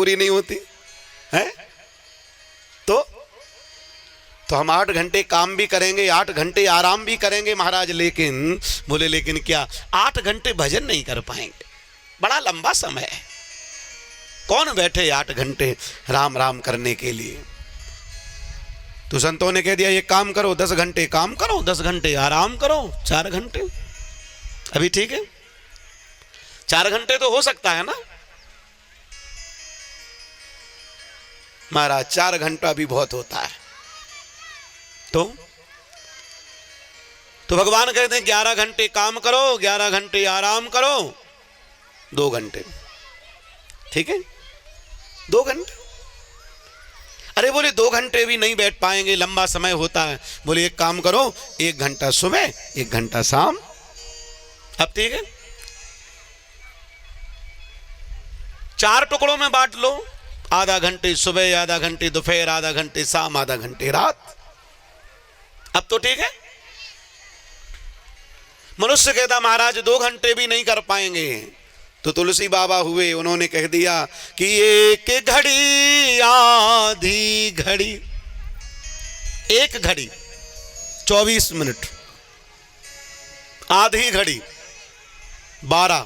पूरी नहीं होती है। तो हम 8 घंटे काम भी करेंगे, 8 घंटे आराम भी करेंगे महाराज, लेकिन बोले लेकिन क्या 8 घंटे भजन नहीं कर पाएंगे, बड़ा लंबा समय है। कौन बैठे 8 घंटे राम राम करने के लिए। तो संतों ने कह दिया ये काम करो, 10 घंटे काम करो, 10 घंटे आराम करो, 4 घंटे अभी ठीक है। 4 घंटे तो हो सकता है ना महाराज, 4 घंटा भी बहुत होता है। तो भगवान कहते हैं 11 घंटे काम करो, 11 घंटे आराम करो, 2 घंटे ठीक है, 2 घंटे। अरे बोले 2 घंटे भी नहीं बैठ पाएंगे, लंबा समय होता है। बोले एक काम करो, 1 घंटा सुबह 1 घंटा शाम। अब ठीक है, 4 टुकड़ों में बांट लो, आधा घंटे सुबह, आधा घंटे दोपहर, आधा घंटे शाम, आधा घंटे रात। अब तो ठीक है। मनुष्य कहता महाराज 2 घंटे भी नहीं कर पाएंगे। तो तुलसी बाबा हुए, उन्होंने कह दिया कि एक घड़ी आधी घड़ी, 1 घड़ी 24 मिनट, आधी घड़ी 12,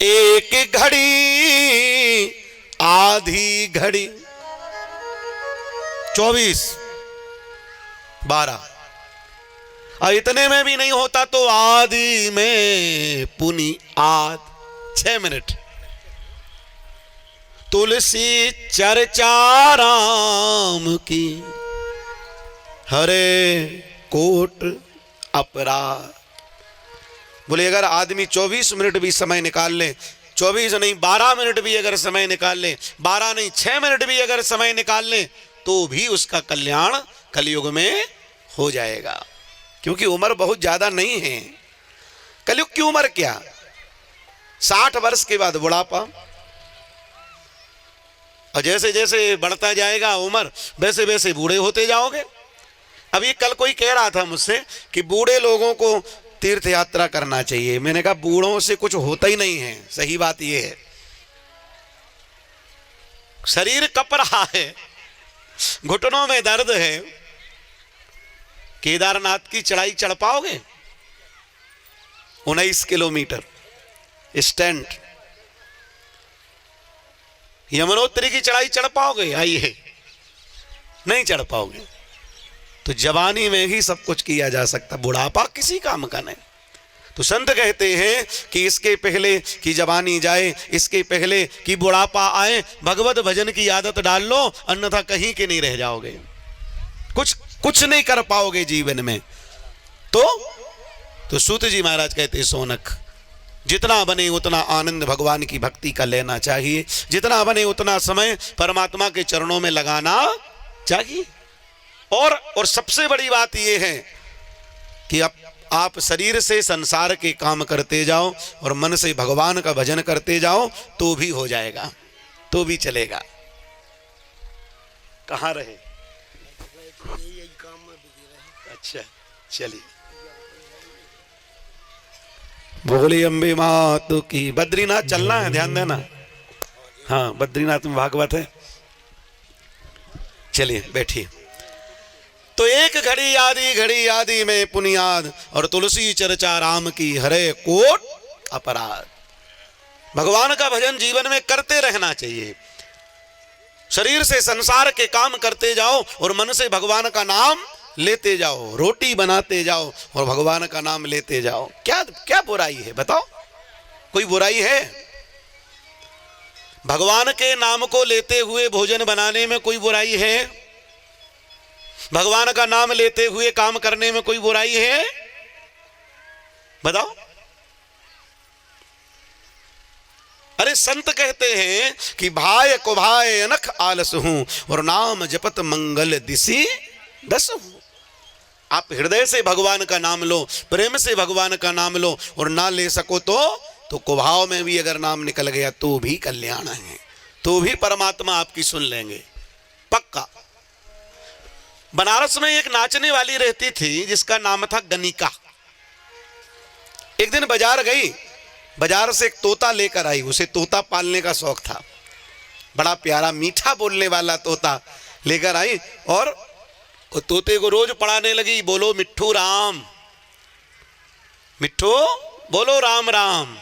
1 घड़ी आधी घड़ी 24 12, और इतने में भी नहीं होता तो आधी में पुनी आध 6 मिनट। तुलसी चर्चा राम की हरे कोट अपराध। बोले अगर आदमी 24 मिनट भी समय निकाल ले, 24 नहीं 12 मिनट भी अगर समय निकाल ले, 12 नहीं 6 मिनट भी अगर समय निकाल ले, तो भी उसका कल्याण कलयुग में हो जाएगा। क्योंकि उम्र बहुत ज्यादा नहीं है। कलयुग की उम्र क्या, 60 वर्ष के बाद बुढ़ापा, और जैसे जैसे बढ़ता जाएगा उम्र वैसे वैसे बूढ़े होते जाओगे। अभी कल कोई कह रहा था मुझसे कि बूढ़े लोगों को तीर्थ यात्रा करना चाहिए। मैंने कहा बूढ़ों से कुछ होता ही नहीं है। सही बात यह है, शरीर कप रहा है, घुटनों में दर्द है। केदारनाथ की चढ़ाई चढ़ पाओगे? 19 किलोमीटर स्टैंड। यमुनोत्री की चढ़ाई चढ़ पाओगे? आइए, नहीं चढ़ पाओगे। तो जवानी में ही सब कुछ किया जा सकता, बुढ़ापा किसी काम का नहीं। तो संत कहते हैं कि इसके पहले कि जवानी जाए, इसके पहले कि बुढ़ापा आए, भगवत भजन की आदत डाल लो, अन्यथा कहीं के नहीं रह जाओगे, कुछ नहीं कर पाओगे जीवन में। तो सूत जी महाराज कहते सोनक, जितना बने उतना आनंद भगवान की भक्ति का लेना चाहिए, जितना बने उतना समय परमात्मा के चरणों में लगाना चाहिए। और सबसे बड़ी बात यह है कि आप शरीर से संसार के काम करते जाओ और मन से भगवान का भजन करते जाओ, तो भी हो जाएगा, तो भी चलेगा। कहाँ रहे? अच्छा चलिए, बोले अम्बे मात की। बद्रीनाथ चलना है, ध्यान देना। हाँ, बद्रीनाथ में भागवत है। चलिए बैठिए। तो 1 घड़ी आदि में पुनियाद, और तुलसी चर्चा राम की हरे कोट अपराध। भगवान का भजन जीवन में करते रहना चाहिए। शरीर से संसार के काम करते जाओ और मन से भगवान का नाम लेते जाओ, रोटी बनाते जाओ और भगवान का नाम लेते जाओ। क्या बुराई है बताओ? कोई बुराई है? भगवान के नाम को लेते हुए भोजन बनाने में कोई बुराई है? भगवान का नाम लेते हुए काम करने में कोई बुराई है? बताओ। अरे संत कहते हैं कि भाय को भाय अनख आलस हूं, और नाम जपत मंगल दिसी दस हूं। आप हृदय से भगवान का नाम लो, प्रेम से भगवान का नाम लो, और ना ले सको तो कुभाव में भी अगर नाम निकल गया तो भी कल्याण है, तो भी परमात्मा आपकी सुन लेंगे पक्का। बनारस में एक नाचने वाली रहती थी जिसका नाम था गनिका। एक दिन बाजार गई, बाजार से एक तोता लेकर आई, उसे तोता पालने का शौक था। बड़ा प्यारा मीठा बोलने वाला तोता लेकर आई और तोते को रोज पढ़ाने लगी, बोलो मिट्ठू राम, मिट्ठू बोलो राम राम,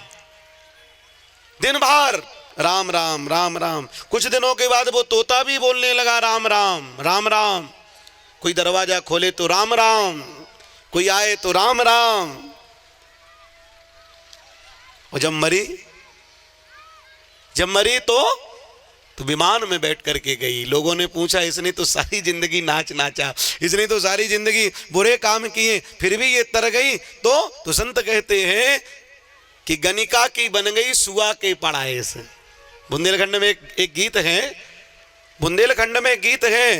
दिन भर राम राम राम राम। कुछ दिनों के बाद वो तोता भी बोलने लगा राम राम राम राम। कोई दरवाजा खोले तो राम राम, कोई आए तो राम राम। और जब मरी तो विमान में बैठ करके गई। लोगों ने पूछा इसने तो सारी जिंदगी नाच नाचा, इसने तो सारी जिंदगी बुरे काम किए, फिर भी ये तर गई। तो संत कहते हैं कि गणिका की बन गई सुआ के पढ़ाए से। बुंदेलखंड में एक गीत है, बुंदेलखंड में गीत है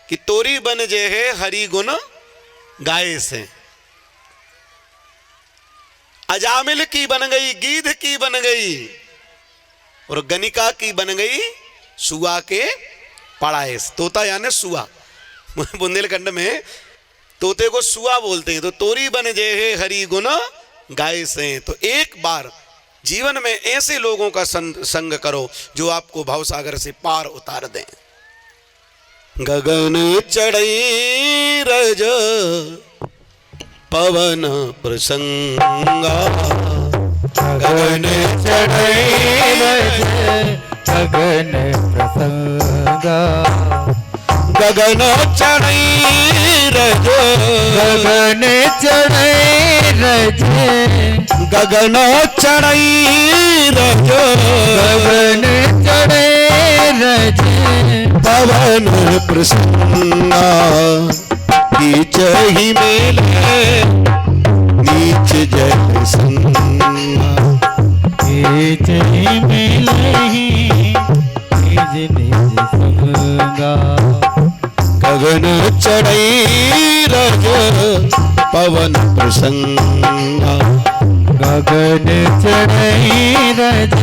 कि तोरी बन जे है हरि गुण गाए से। अजामिल की बन गई, गीध की बन गई, और गणिका की बन गई सुआ के पढ़ाए से। तोता यानी सुआ, बुंदेलखंड में तोते को सुआ बोलते हैं। तो तोरी बन जे है हरि गुण गाए से। तो एक बार जीवन में ऐसे लोगों का संग करो जो आपको भवसागर से पार उतार दें। गगन चढ़ई रज पवन प्रसंगा, गगन चढ़ई रज गगन प्रसंगा, गगन चढ़ई रज गगन चढ़ई रज गगन चढ़ई रज गगन चढ़ई रज पवन प्रसंगा, नीच ही मेल नीच जल संगा, नीच ही मिलहि निज निज संगा, गगन चढ़ई रज पवन प्रसंगा, गगन चढ़ई रज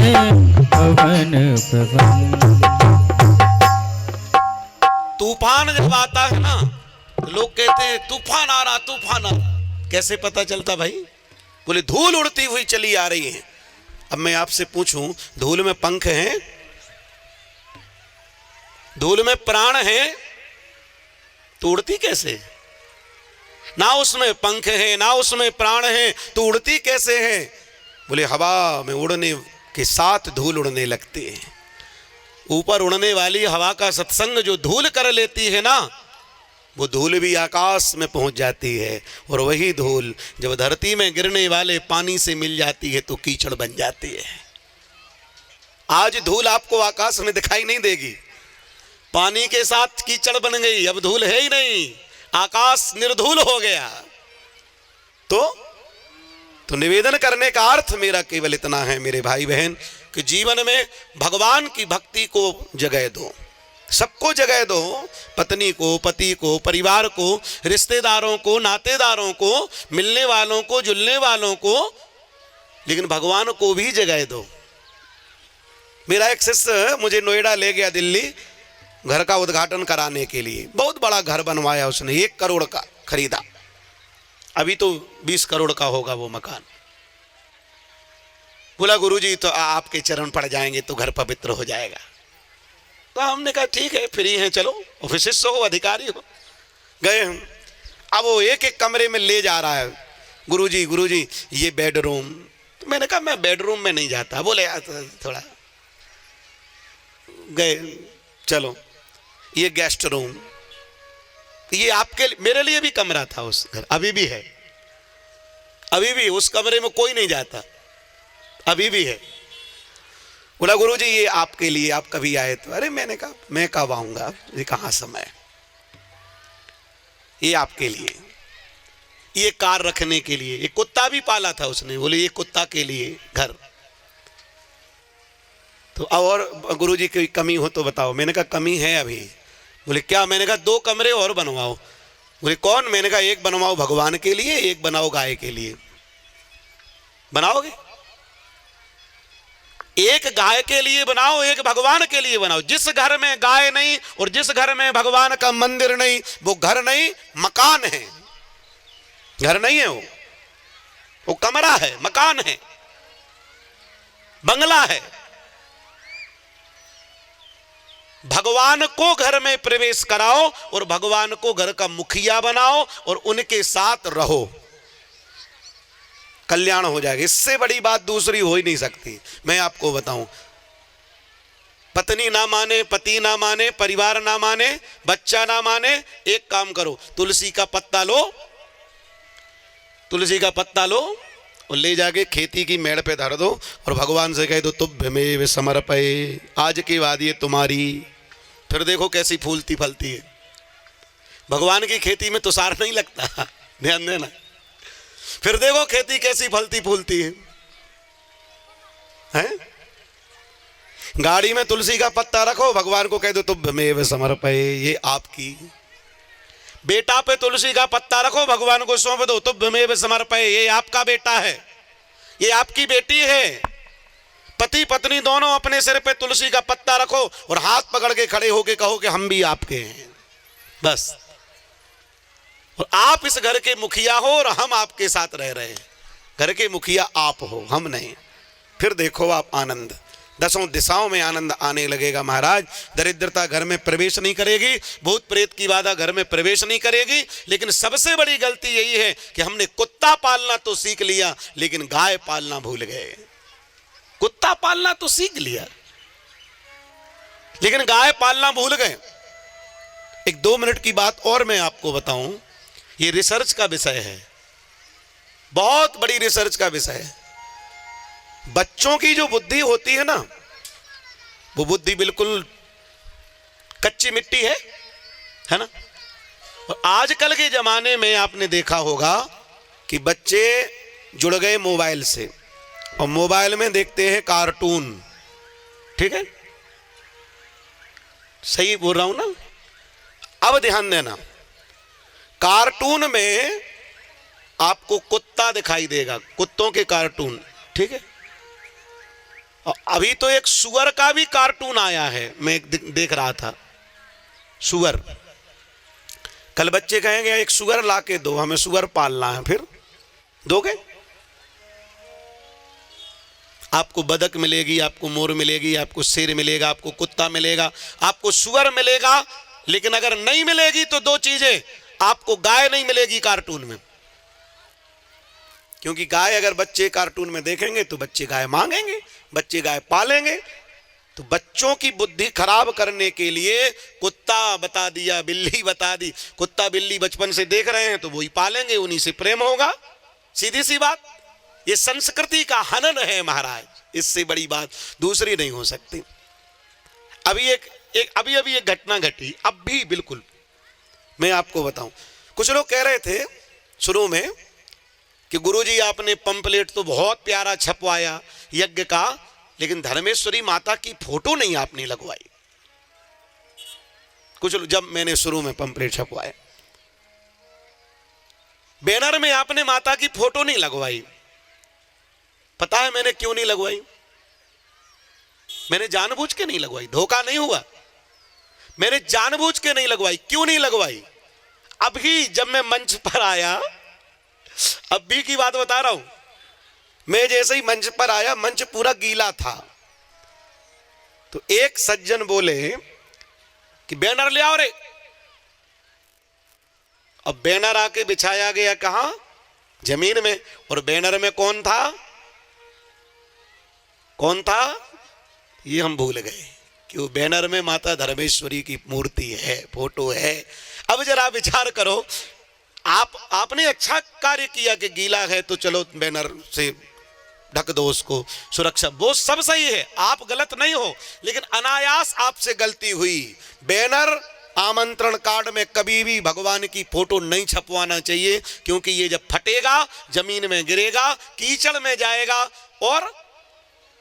पवन प्रसंगा। तूफान जब आता है ना तो लोग कहते हैं तूफान आ रहा, तूफान आ रहा। कैसे पता चलता भाई? बोले धूल उड़ती हुई चली आ रही है। अब मैं आपसे पूछूं, धूल में पंख हैं, धूल में प्राण है, तो उड़ती कैसे? ना उसमें पंख है ना उसमें प्राण है, तो उड़ती कैसे है? बोले हवा में उड़ने के साथ धूल उड़ने लगती है। ऊपर उड़ने वाली हवा का सत्संग जो धूल कर लेती है ना, वो धूल भी आकाश में पहुंच जाती है। और वही धूल जब धरती में गिरने वाले पानी से मिल जाती है तो कीचड़ बन जाती है। आज धूल आपको आकाश में दिखाई नहीं देगी, पानी के साथ कीचड़ बन गई, अब धूल है ही नहीं, आकाश निर्धूल हो गया। तो निवेदन करने का अर्थ मेरा केवल इतना है मेरे भाई बहन, कि जीवन में भगवान की भक्ति को जगह दो, सबको जगह दो, पत्नी को, पति को, परिवार को, रिश्तेदारों को, नातेदारों को, मिलने वालों को, जुलने वालों को, लेकिन भगवान को भी जगह दो। मेरा एक शिष्य मुझे नोएडा ले गया, दिल्ली, घर का उद्घाटन कराने के लिए। बहुत बड़ा घर बनवाया उसने, 1 करोड़ का खरीदा, अभी तो 20 करोड़ का होगा वो मकान। बोला गुरुजी तो आपके चरण पड़ जाएंगे तो घर पवित्र हो जाएगा। तो हमने कहा ठीक है, फ्री हैं, चलो, ऑफिस हो, अधिकारी हो। गए हम। अब वो एक एक कमरे में ले जा रहा है, गुरुजी ये बेडरूम। तो मैंने कहा मैं बेडरूम में नहीं जाता। बोले थोड़ा गए, चलो ये गेस्ट रूम, ये आपके मेरे लिए भी कमरा था उस घर, अभी भी है, अभी भी उस कमरे में कोई नहीं जाता, अभी भी है। बोला गुरुजी ये आपके लिए, आप कभी आए तो। अरे मैंने कहा मैं कब आऊंगा, ये कहाँ समय, ये आपके लिए, ये कार रखने के लिए। एक कुत्ता भी पाला था उसने, बोले ये कुत्ता के लिए घर। तो और गुरुजी कोई कमी हो तो बताओ। मैंने कहा कमी है अभी। बोले क्या? मैंने कहा 2 कमरे और बनवाओ। बोले कौन? मैंने कहा एक बनवाओ भगवान के लिए, एक बनाओ गाय के लिए। बनाओगे? एक गाय के लिए बनाओ, एक भगवान के लिए बनाओ। जिस घर में गाय नहीं और जिस घर में भगवान का मंदिर नहीं, वो घर नहीं, मकान है। घर नहीं है वो कमरा है, मकान है, बंगला है। भगवान को घर में प्रवेश कराओ और भगवान को घर का मुखिया बनाओ और उनके साथ रहो, कल्याण हो जाएगा। इससे बड़ी बात दूसरी हो ही नहीं सकती। मैं आपको बताऊं, पत्नी ना माने, पति ना माने, परिवार ना माने, बच्चा ना माने, एक काम करो, तुलसी का पत्ता लो, तुलसी का पत्ता लो और ले जाके खेती की मेड़ पे धर दो और भगवान से कह दो तुभ्यमेव समर्पये, आज के बाद ये तुम्हारी। फिर देखो कैसी फूलती फलती है। भगवान की खेती में तुषार नहीं लगता, ध्यान देना। फिर देखो खेती कैसी फलती फूलती है, हैं? गाड़ी में तुलसी का पत्ता रखो, भगवान को कह दो तुभ्यमेव समर्पये, ये आपकी। बेटा पे तुलसी का पत्ता रखो, भगवान को सौंप दो, तुभ्यमेव समर्पये, ये आपका बेटा है, ये आपकी बेटी है। पति पत्नी दोनों अपने सिर पे तुलसी का पत्ता रखो और हाथ पकड़ के खड़े होके कहो कि हम भी आपके हैं, बस। और आप इस घर के मुखिया हो और हम आपके साथ रह रहे हैं। घर के मुखिया आप हो, हम नहीं। फिर देखो आप आनंद, दसों दिशाओं में आनंद आने लगेगा महाराज। दरिद्रता घर में प्रवेश नहीं करेगी, भूत प्रेत की बाधा घर में प्रवेश नहीं करेगी। लेकिन सबसे बड़ी गलती यही है कि हमने कुत्ता पालना तो सीख लिया लेकिन गाय पालना भूल गए। कुत्ता पालना तो सीख लिया लेकिन गाय पालना भूल गए। एक 2 मिनट की बात और मैं आपको बताऊं, ये रिसर्च का विषय है, बहुत बड़ी रिसर्च का विषय है। बच्चों की जो बुद्धि होती है ना, वो बुद्धि बिल्कुल कच्ची मिट्टी है ना। और आजकल के जमाने में आपने देखा होगा कि बच्चे जुड़ गए मोबाइल से और मोबाइल में देखते हैं कार्टून, ठीक है, सही बोल रहा हूं ना? अब ध्यान देना, कार्टून में आपको कुत्ता दिखाई देगा, कुत्तों के कार्टून, ठीक है। और अभी तो एक सुअर का भी कार्टून आया है, मैं देख रहा था, सुअर। कल बच्चे कहेंगे एक सुअर ला के दो, हमें सुअर पालना है, फिर दोगे? आपको बदक मिलेगी, आपको मोर मिलेगी, आपको शेर मिलेगा, आपको कुत्ता मिलेगा, आपको सुअर मिलेगा। लेकिन अगर नहीं मिलेगी तो 2 चीजें, आपको गाय नहीं मिलेगी कार्टून में, क्योंकि गाय अगर बच्चे कार्टून में देखेंगे तो बच्चे गाय मांगेंगे, बच्चे गाय पालेंगे। तो बच्चों की बुद्धि खराब करने के लिए कुत्ता बता दिया, बिल्ली बता दी। कुत्ता बिल्ली बचपन से देख रहे हैं तो वही पालेंगे, उन्हीं से प्रेम होगा, सीधी सी बात। ये संस्कृति का हनन है महाराज, इससे बड़ी बात दूसरी नहीं हो सकती। अभी एक घटना घटी, अब भी बिल्कुल मैं आपको बताऊं। कुछ लोग कह रहे थे शुरू में कि गुरुजी आपने पंपलेट तो बहुत प्यारा छपवाया यज्ञ का, लेकिन धर्मेश्वरी माता की फोटो नहीं आपने लगवाई। कुछ लोग, जब मैंने शुरू में पंपलेट छपवाया, बैनर में आपने माता की फोटो नहीं लगवाई। पता है मैंने क्यों नहीं लगवाई? मैंने जानबूझ के नहीं लगवाई, धोखा नहीं हुआ, मैंने जानबूझ के नहीं लगवाई। क्यों नहीं लगवाई? अभी जब मैं मंच पर आया, अभी की बात बता रहा हूं, मैं जैसे ही मंच पर आया, मंच पूरा गीला था, तो एक सज्जन बोले कि बैनर ले आओ रे। अब बैनर आके बिछाया गया कहां? जमीन में। और बैनर में कौन था? कौन था ये हम भूल गए कि वो बैनर में माता धर्मेश्वरी की मूर्ति है, फोटो है। अब जरा विचार करो, आपने अच्छा कार्य किया कि गीला है तो चलो बैनर से ढक दो उसको, सुरक्षा, वो सब सही है, आप गलत नहीं हो, लेकिन अनायास आपसे गलती हुई। बैनर आमंत्रण कार्ड में कभी भी भगवान की फोटो नहीं छपवाना चाहिए, क्योंकि ये जब फटेगा जमीन में गिरेगा, कीचड़ में जाएगा और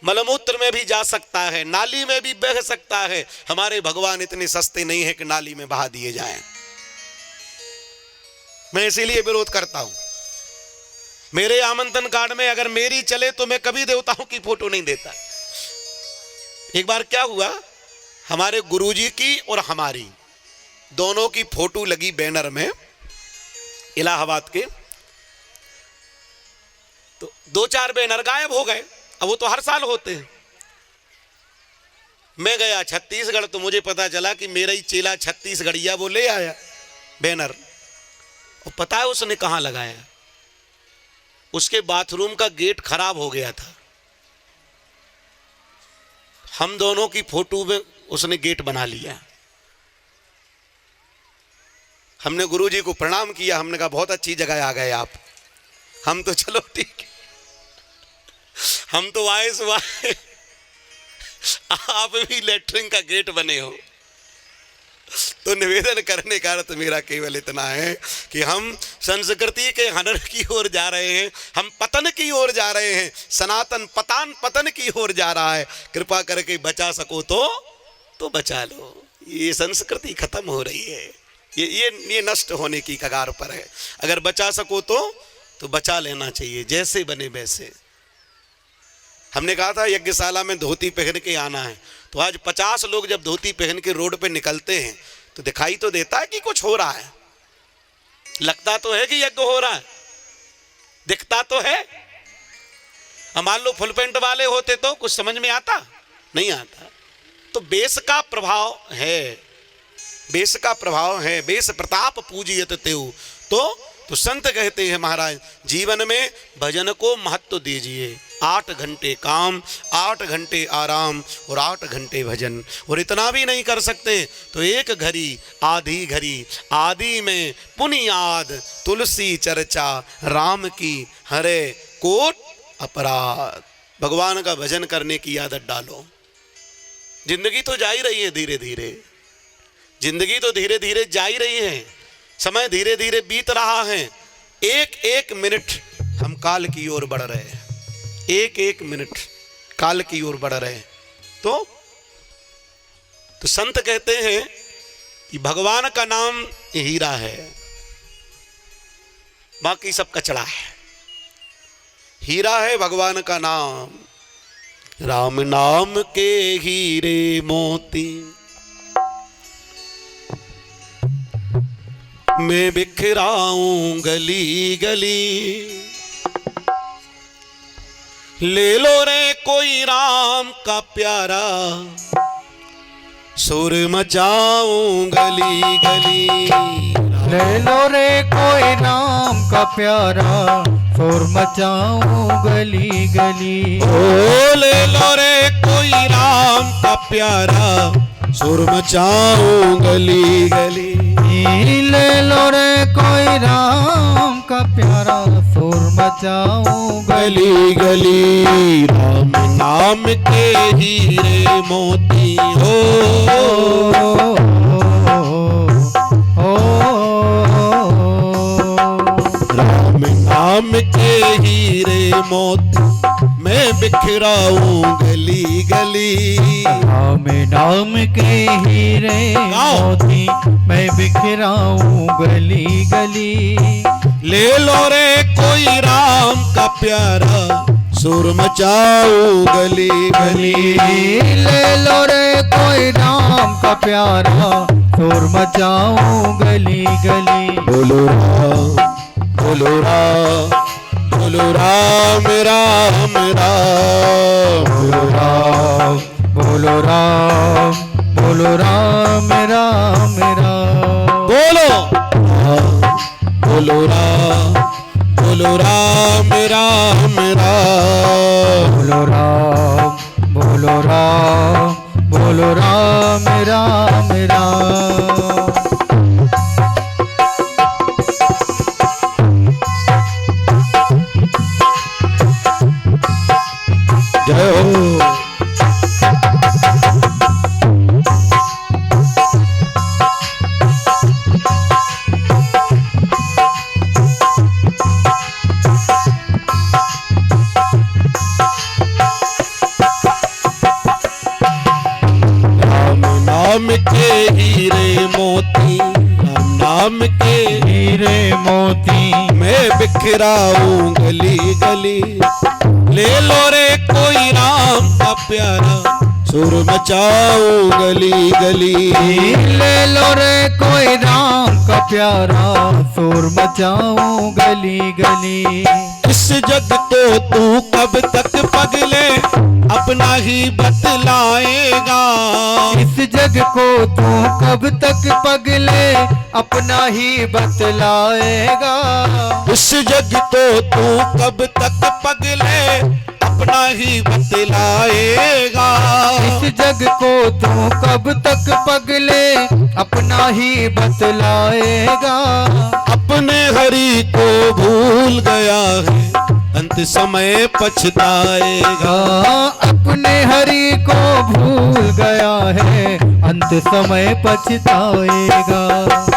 मलमूत्र में भी जा सकता है, नाली में भी बह सकता है। हमारे भगवान इतने सस्ते नहीं है कि नाली में बहा दिए जाएं। मैं इसीलिए विरोध करता हूं। मेरे आमंत्रण कार्ड में अगर मेरी चले तो मैं कभी देवताओं की फोटो नहीं देता। एक बार क्या हुआ, हमारे गुरुजी की और हमारी दोनों की फोटो लगी बैनर में इलाहाबाद के, तो 2-4 बैनर गायब हो गए। अब वो तो हर साल होते हैं। मैं गया छत्तीसगढ़ तो मुझे पता चला कि मेरा ही चेला छत्तीसगढ़िया वो ले आया बैनर। और पता है उसने कहाँ लगाया? उसके बाथरूम का गेट खराब हो गया था, हम दोनों की फोटो में उसने गेट बना लिया। हमने गुरुजी को प्रणाम किया, हमने कहा बहुत अच्छी जगह आ गए आप। हम तो चलो ठीक है, हम तो आए सुबह, आप भी लेटरिन का गेट बने हो। तो निवेदन करने का अर्थ मेरा केवल इतना है कि हम संस्कृति के हनन की ओर जा रहे हैं, हम पतन की ओर जा रहे हैं, सनातन पतन की ओर जा रहा है। कृपा करके बचा सको तो बचा लो। ये संस्कृति खत्म हो रही है, ये नष्ट होने की कगार पर है। अगर बचा सको तो बचा लेना चाहिए, जैसे बने वैसे। हमने कहा था यज्ञशाला में धोती पहन के आना है, तो आज 50 लोग जब धोती पहन के रोड पे निकलते हैं तो दिखाई तो देता है कि कुछ हो रहा है, लगता तो है कि यज्ञ हो रहा है, दिखता तो है। हम मान लो फुल पेंट वाले होते तो कुछ समझ में आता नहीं आता। तो बेस का प्रभाव है, बेस का प्रभाव है। बेस प्रताप पूजियत तेऊ। तो संत कहते हैं महाराज जीवन में भजन को महत्व दीजिए। 8 घंटे काम, 8 घंटे आराम और 8 घंटे भजन। और इतना भी नहीं कर सकते तो 1 घड़ी आधी घड़ी आदि में पुनियाद तुलसी चर्चा राम की हरे कोट अपराध। भगवान का भजन करने की आदत डालो। जिंदगी तो जा ही रही है धीरे धीरे, जिंदगी तो धीरे धीरे जा ही रही है, समय धीरे धीरे बीत रहा है। एक एक मिनट हम काल की ओर बढ़ रहे हैं, एक एक मिनट काल की ओर बढ़ रहे हैं। तो संत कहते हैं कि भगवान का नाम हीरा है, बाकी सब कचड़ा है। हीरा है भगवान का नाम, राम नाम के हीरे मोती मैं बिखराऊं गली गली। ले लो रे कोई राम का प्यारा सुर मचाऊं गली गली। ले लो रे कोई नाम का प्यारा शोर मचाऊं गली गली। ओ ले लो रे कोई राम का प्यारा सुर मचाऊं गली गली। ले लो रे कोई राम का प्यारा शोर मचाऊं गली गली। राम नाम के हीरे मोती हो, राम नाम के हीरे मोती मैं बिखराऊं गली गली। राम नाम के हीरे मोती मैं बिखराऊं गली गली। ले लो रे कोई राम का प्यारा सुर मचाऊं गली गली। ले लो रे कोई राम का प्यारा शोर मचाऊं गली गली। बोलो राम बोलो राम बोलो राम राम राम। बोलो राम बोलो राम बोलो राम राम राम। बोलो बोलो राम बोलो राम राम राम। बोलो राम बोलो राम बोलो राम राम राम। जय हो। नाम के हीरे मोती, राम नाम के हीरे मोती मैं बिखराऊं गली गली। ले लो रे कोई राम का प्यारा सुर मचाऊं गली गली। ले लो रे कोई राम का प्यारा शोर मचाऊं गली गली। इस जग को तू कब तक पगले अपना ही बतलाएगा। इस जग को तू कब तक पगले अपना ही बतलाएगा। इस जग को तू कब तक पगले अपना ही बतलाएगा। इस जग को तू कब तक पगले अपना ही बतलाएगा। अपने हरि को भूल गया है अंत समय पछताएगा। अपने हरि को भूल गया है अंत समय पछताएगा।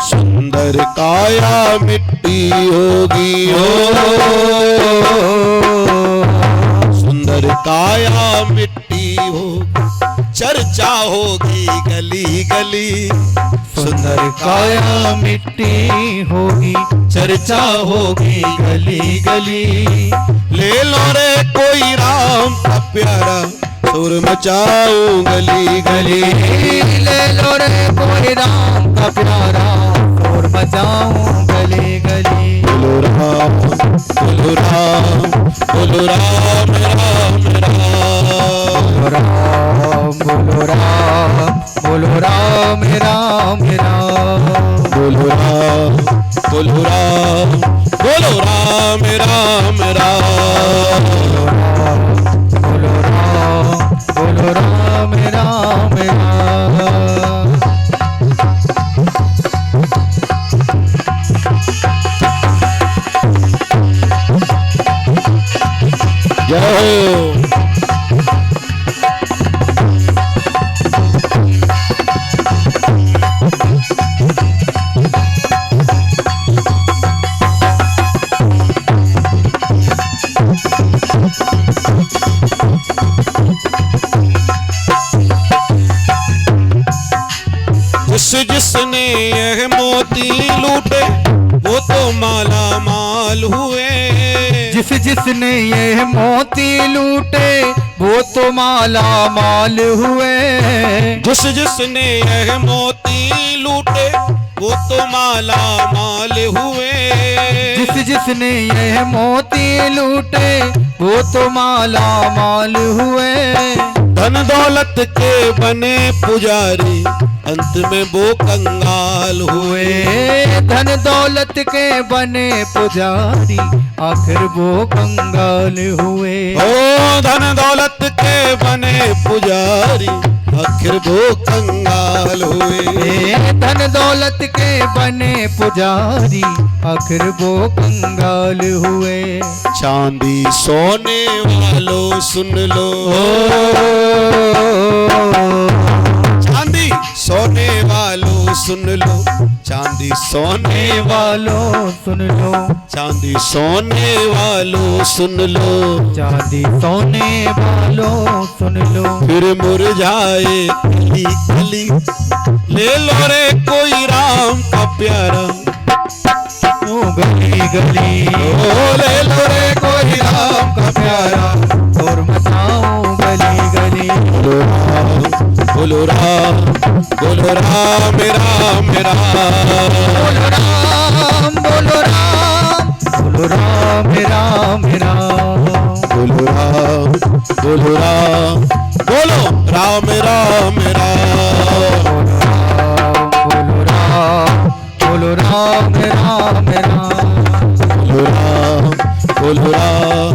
सुंदर काया मिट्टी होगी हो, सुंदर काया मिट्टी हो, चर्चा होगी गली गली। सुंदर काया मिट्टी होगी चर्चा होगी गली गली। ले लो रे कोई राम का प्यारा सुर मचाऊं गली गली। ले लो रे कोई राम का प्यारा शोर मचाऊं गली गली। बोलो राम बोलो राम बोलो राम राम राम। बोलो राम बोलो राम बोलो राम राम राम। बोलो राम बोलो राम बोलो राम राम राम। बोलो राम बोलो राम राम राम। जय हो। जिसने यह मोती लूटे वो तो माला माल हुए। जिसने ये मोती लूटे वो तो माला माल हुए। जिसने यह मोती लूटे वो तो माला माल हुए। जिसने ये मोती लूटे वो तो माला माल हुए। धन दौलत के बने पुजारी अंत में वो कंगाल हुए। धन दौलत के बने पुजारी आखिर वो कंगाल हुए। ओ धन दौलत के बने पुजारी आखिर वो कंगाल हुए। धन दौलत के बने पुजारी आखिर वो कंगाल हुए। चांदी सोने वालों सुन लो। चांदी सोने वालों सुन लो। चांदी सोने वालों सुन लो। चांदी सोने वालों सुन लो। चांदी सोने वालों सुन लो। फिर मुरझाए कली कली। ले लो रे कोई राम का प्यारा ओ गली गली। ओ ले लो रे कोई राम का प्यारा और मचाओ गली गली। बोलो राम बोलो राम बोलो राम राम राम। बोलो राम बोलो राम बोलो राम राम राम। बोलो राम बोलो राम बोलो राम राम राम। बोलो राम बोलो राम राम राम। बोलो राम बोलो राम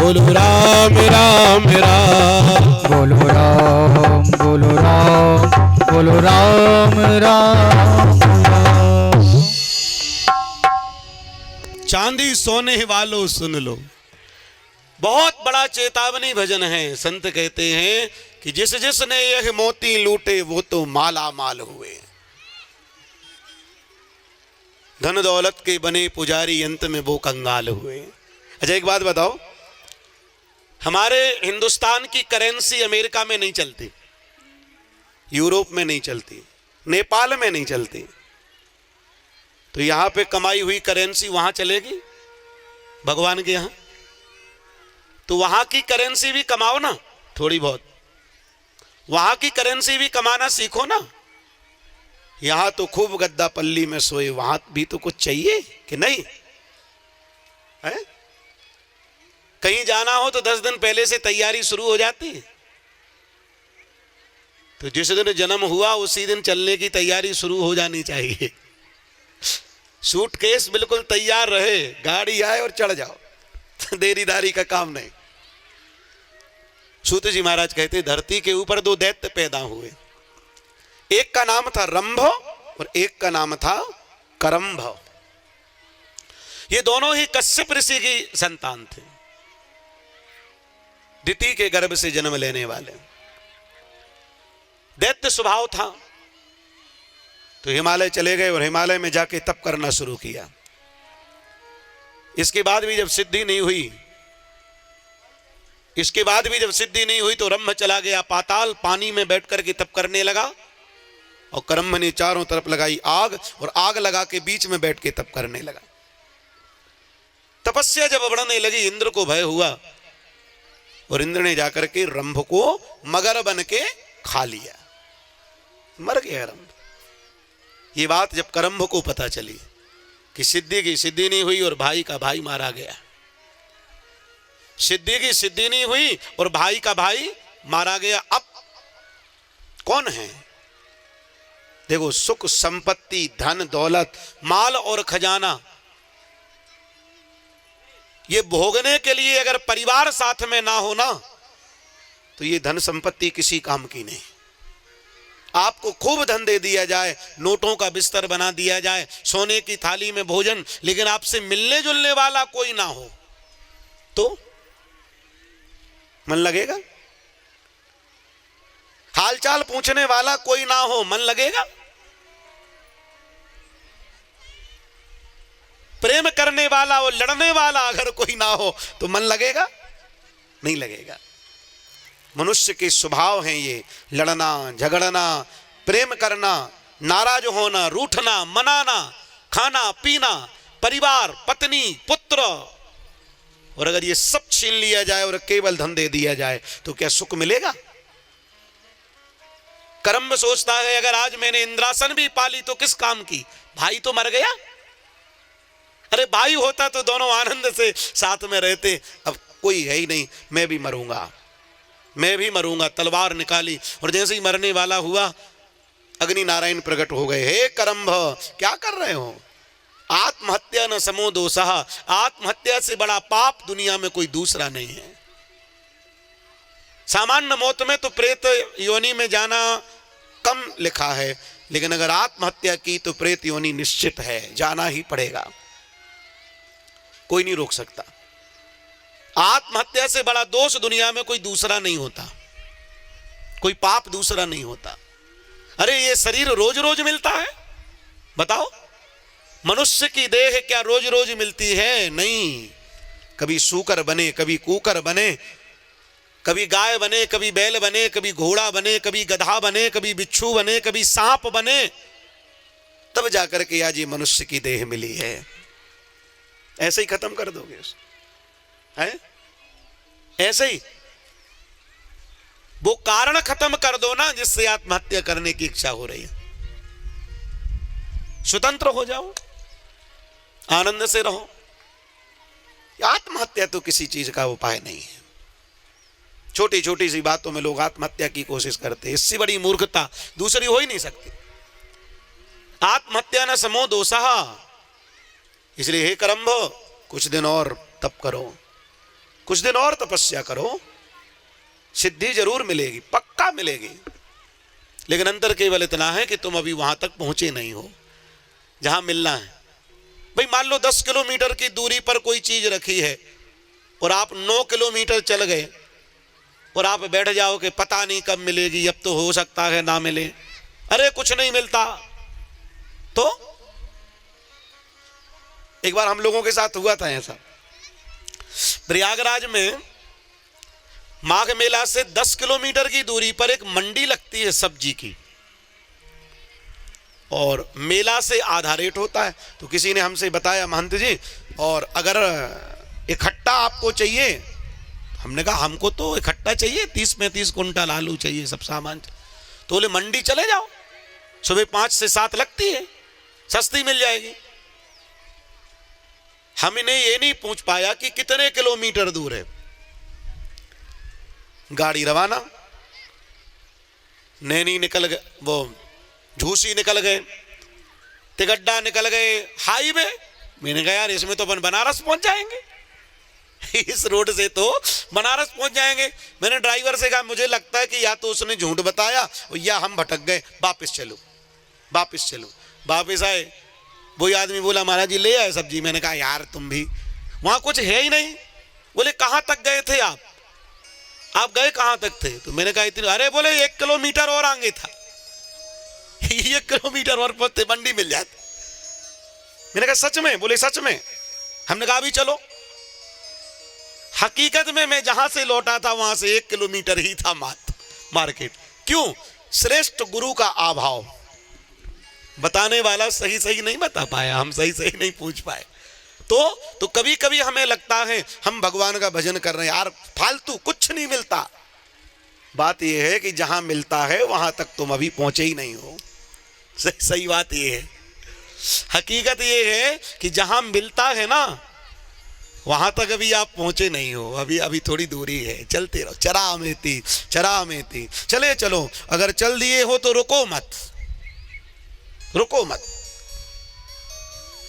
बोलो राम राम राम। बोलो राम बोलो राम बोलो राम राम राम। चांदी सोने वालों सुन लो। बहुत बड़ा चेतावनी भजन है। संत कहते हैं कि जिसने यह मोती लूटे वो तो माला माल हुए। धन दौलत के बने पुजारी अंत में वो कंगाल हुए। अच्छा एक बात बताओ, हमारे हिंदुस्तान की करेंसी अमेरिका में नहीं चलती, यूरोप में नहीं चलती, नेपाल में नहीं चलती, तो यहां पे कमाई हुई करेंसी वहां चलेगी भगवान के यहां? तो वहां की करेंसी भी कमाओ ना थोड़ी बहुत, वहां की करेंसी भी कमाना सीखो ना। यहां तो खूब गद्दा पल्ली में सोए, वहां भी तो कुछ चाहिए कि नहीं है? कहीं जाना हो तो 10 दिन पहले से तैयारी शुरू हो जाती है। तो जिस दिन जन्म हुआ उसी दिन चलने की तैयारी शुरू हो जानी चाहिए। सूटकेस बिल्कुल तैयार रहे, गाड़ी आए और चढ़ जाओ। देरीदारी का काम नहीं। सूत जी महाराज कहते धरती के ऊपर 2 दैत्य पैदा हुए, एक का नाम था रंभ और एक का नाम था करंभ। ये दोनों ही कश्यप ऋषि की संतान थे, दिति के गर्भ से जन्म लेने वाले। दैत्य स्वभाव था तो हिमालय चले गए और हिमालय में जाके तप करना शुरू किया। इसके बाद भी जब सिद्धि नहीं हुई तो रंभ चला गया पाताल, पानी में बैठ करके तप करने लगा। और करंभ ने चारों तरफ लगाई आग और आग लगा के बीच में बैठ के तप करने लगा। तपस्या जब बढ़ने लगी इंद्र को भय हुआ और इंद्र ने जाकर के रंभ को मगर बन के खा लिया, मर गया रंभ। ये बात जब करंभ को पता चली कि सिद्धि की सिद्धि नहीं हुई और भाई का भाई मारा गया, सिद्धि की सिद्धि नहीं हुई और भाई का भाई मारा गया, अब कौन है? देखो, सुख संपत्ति धन दौलत माल और खजाना ये भोगने के लिए अगर परिवार साथ में ना हो ना तो ये धन संपत्ति किसी काम की नहीं। आपको खूब धन दे दिया जाए, नोटों का बिस्तर बना दिया जाए, सोने की थाली में भोजन, लेकिन आपसे मिलने जुलने वाला कोई ना हो तो मन लगेगा? हालचाल पूछने वाला कोई ना हो, मन लगेगा? प्रेम करने वाला और लड़ने वाला अगर कोई ना हो तो मन लगेगा? नहीं लगेगा। मनुष्य के स्वभाव हैं ये, लड़ना झगड़ना, प्रेम करना, नाराज होना, रूठना, मनाना, खाना पीना, परिवार पत्नी पुत्र, और अगर ये सब छीन लिया जाए और केवल धन दे दिया जाए तो क्या सुख मिलेगा? करंभ सोचता है अगर आज मैंने इंद्रासन भी पाली तो किस काम की, भाई तो मर गया। अरे भाई होता तो दोनों आनंद से साथ में रहते, अब कोई है ही नहीं, मैं भी मरूंगा। तलवार निकाली और जैसे ही मरने वाला हुआ अग्नि नारायण प्रकट हो गए। हे करंभ, क्या कर रहे हो? आत्महत्या न समो दोषः, आत्महत्या से बड़ा पाप दुनिया में कोई दूसरा नहीं है। सामान्य मौत में तो प्रेत योनि में जाना कम लिखा है, लेकिन अगर आत्महत्या की तो प्रेत योनि निश्चित है, जाना ही पड़ेगा, कोई नहीं रोक सकता। आत्महत्या से बड़ा दोष दुनिया में कोई दूसरा नहीं होता, कोई पाप दूसरा नहीं होता। अरे ये शरीर रोज रोज मिलता है? बताओ, मनुष्य की देह क्या रोज रोज मिलती है? नहीं। कभी सूकर बने, कभी कूकर बने, कभी गाय बने, कभी बैल बने, कभी घोड़ा बने, कभी गधा बने, कभी बिच्छू बने, कभी सांप बने, तब जाकर के आज ये मनुष्य की देह मिली है। ऐसे ही खत्म कर दोगे उसे, है? ऐसे ही वो कारण खत्म कर दो ना जिससे आत्महत्या करने की इच्छा हो रही है। स्वतंत्र हो जाओ, आनंद से रहो। आत्महत्या तो किसी चीज का उपाय नहीं है। छोटी छोटी सी बातों में लोग आत्महत्या की कोशिश करते हैं, इससे बड़ी मूर्खता दूसरी हो ही नहीं सकती। आत्महत्या न समो दोषः, इसलिए हे करंभ, कुछ दिन और तप करो, कुछ दिन और तपस्या करो, सिद्धि जरूर मिलेगी, पक्का मिलेगी। लेकिन अंतर केवल इतना है कि तुम अभी वहां तक पहुंचे नहीं हो जहां मिलना है। भाई मान लो 10 किलोमीटर की दूरी पर कोई चीज रखी है और आप 9 किलोमीटर चल गए और आप बैठ जाओ कि पता नहीं कब मिलेगी, अब तो हो सकता है ना मिले। अरे कुछ नहीं मिलता। तो एक बार हम लोगों के साथ हुआ था ऐसा, प्रयागराज में माघ मेला से 10 किलोमीटर की दूरी पर एक मंडी लगती है सब्जी की, और मेला से आधा रेट होता है। तो किसी ने हमसे बताया, महंत जी, और अगर इकट्ठा आपको चाहिए, हमने कहा हमको तो इकट्ठा चाहिए, 30-35 कुंटल आलू चाहिए, सब सामान। तो बोले मंडी चले जाओ, सुबह 5 से 7 लगती है, सस्ती मिल जाएगी। हमने ये नहीं पूछ पाया कि कितने किलोमीटर दूर है। गाड़ी रवाना, नैनी निकल गए, वो झूसी निकल गए, तिगड्डा निकल गए, हाईवे। मैंने कहा यार इसमें तो अपन बनारस पहुंच जाएंगे, इस रोड से तो बनारस पहुंच जाएंगे। मैंने ड्राइवर से कहा मुझे लगता है कि या तो उसने झूठ बताया या हम भटक गए, वापस चलो वापस चलो। वापस आए, वही आदमी बोला महाराज जी ले आए सब्जी। मैंने कहा यार तुम भी, वहां कुछ है ही नहीं। बोले कहां तक गए थे आप गए कहां तक थे? तो मैंने कहा इतनी। अरे बोले 1 किलोमीटर और आगे था। 1 किलोमीटर और पहुंचते मंडी मिल जाती। मैंने कहा सच में? बोले सच में। हमने कहा अभी चलो। हकीकत में मैं जहां से लौटा था वहां से 1 किलोमीटर ही था मार्केट। क्यों? श्रेष्ठ गुरु का अभाव। बताने वाला सही सही नहीं बता पाया, हम सही सही नहीं पूछ पाए। तो कभी कभी हमें लगता है हम भगवान का भजन कर रहे हैं, यार फालतू कुछ नहीं मिलता। बात यह है कि जहां मिलता है वहां तक तुम अभी पहुंचे ही नहीं हो। सही बात यह है, हकीकत यह है कि जहां मिलता है ना वहां तक अभी आप पहुंचे नहीं हो, अभी थोड़ी दूरी है। चलते रहो, चरा में थी चले चलो। अगर चल दिए हो तो रुको मत।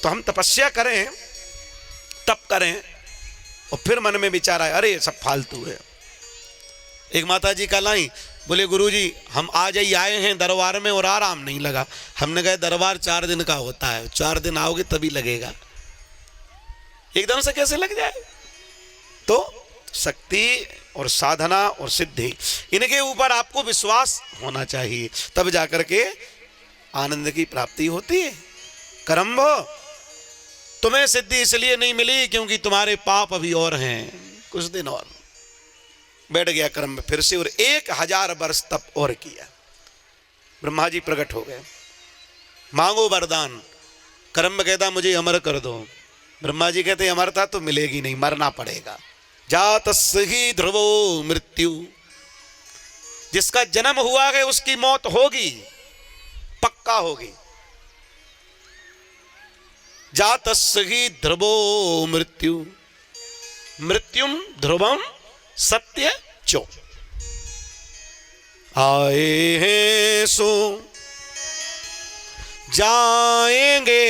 तो हम तपस्या करें, तप करें और फिर मन में विचार आए अरे सब फालतू है। एक माता जी का लाई, बोले गुरुजी हम आज ही आए हैं दरबार में और आराम नहीं लगा। हमने कहा दरबार 4 दिन का होता है, 4 दिन आओगे तभी लगेगा, एकदम से कैसे लग जाए? तो शक्ति और साधना और सिद्धि, इनके ऊपर आपको विश्वास होना चाहिए, तब जाकर के आनंद की प्राप्ति होती है। करम्भ, तुम्हें सिद्धि इसलिए नहीं मिली क्योंकि तुम्हारे पाप अभी और हैं, कुछ दिन और। बैठ गया करम्भ फिर से और 1000 वर्ष तप और किया। ब्रह्मा जी प्रकट हो गए, मांगो वरदान। करम्भ कहता मुझे अमर कर दो। ब्रह्मा जी कहते अमरता तो मिलेगी नहीं, मरना पड़ेगा। जातस्य ही ध्रुवो मृत्यु, जिसका जन्म हुआ है उसकी मौत होगी, पक्का होगी। जातस्य ही ध्रुवो मृत्यु, मृत्युम ध्रुवम सत्य चो। आए हैं सो जाएंगे,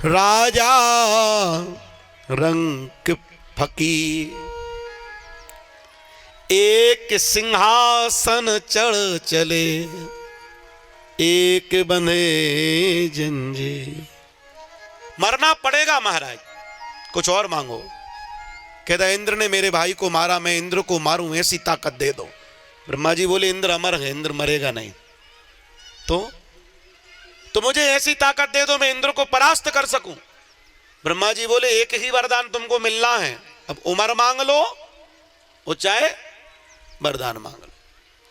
राजा रंग फकीर। एक सिंहासन चढ़ चले, एक बंधे जंजीर। मरना पड़ेगा महाराज, कुछ और मांगो। कहता इंद्र ने मेरे भाई को मारा, मैं इंद्र को मारूं, ऐसी ताकत दे दो। ब्रह्मा जी बोले इंद्र अमर है, इंद्र मरेगा नहीं। तो मुझे ऐसी ताकत दे दो मैं इंद्र को परास्त कर सकूं। ब्रह्मा जी बोले एक ही वरदान तुमको मिलना है, अब उम्र मांग लो और चाहे वरदान मांग लो।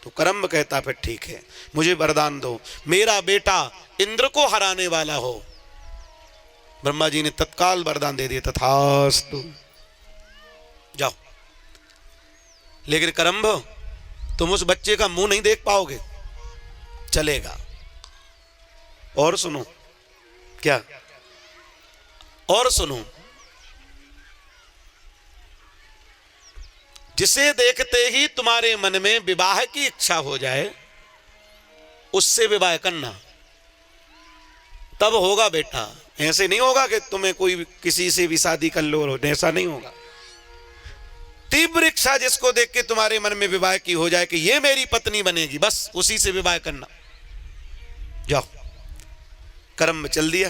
तो करम्भ कहता फिर ठीक है मुझे वरदान दो, मेरा बेटा इंद्र को हराने वाला हो। ब्रह्मा जी ने तत्काल वरदान दे दिया, तथास्तु जाओ। लेकिन करम्भ तुम उस बच्चे का मुंह नहीं देख पाओगे, चलेगा। और सुनो, क्या और सुनो, जिसे देखते ही तुम्हारे मन में विवाह की इच्छा हो जाए उससे विवाह करना, तब होगा बेटा। ऐसे नहीं होगा कि तुम्हें कोई किसी से भी शादी कर लो, ऐसा नहीं होगा। तीव्र इच्छा जिसको देख के तुम्हारे मन में विवाह की हो जाए कि ये मेरी पत्नी बनेगी, बस उसी से विवाह करना। जाओ। करम्भ चल दिया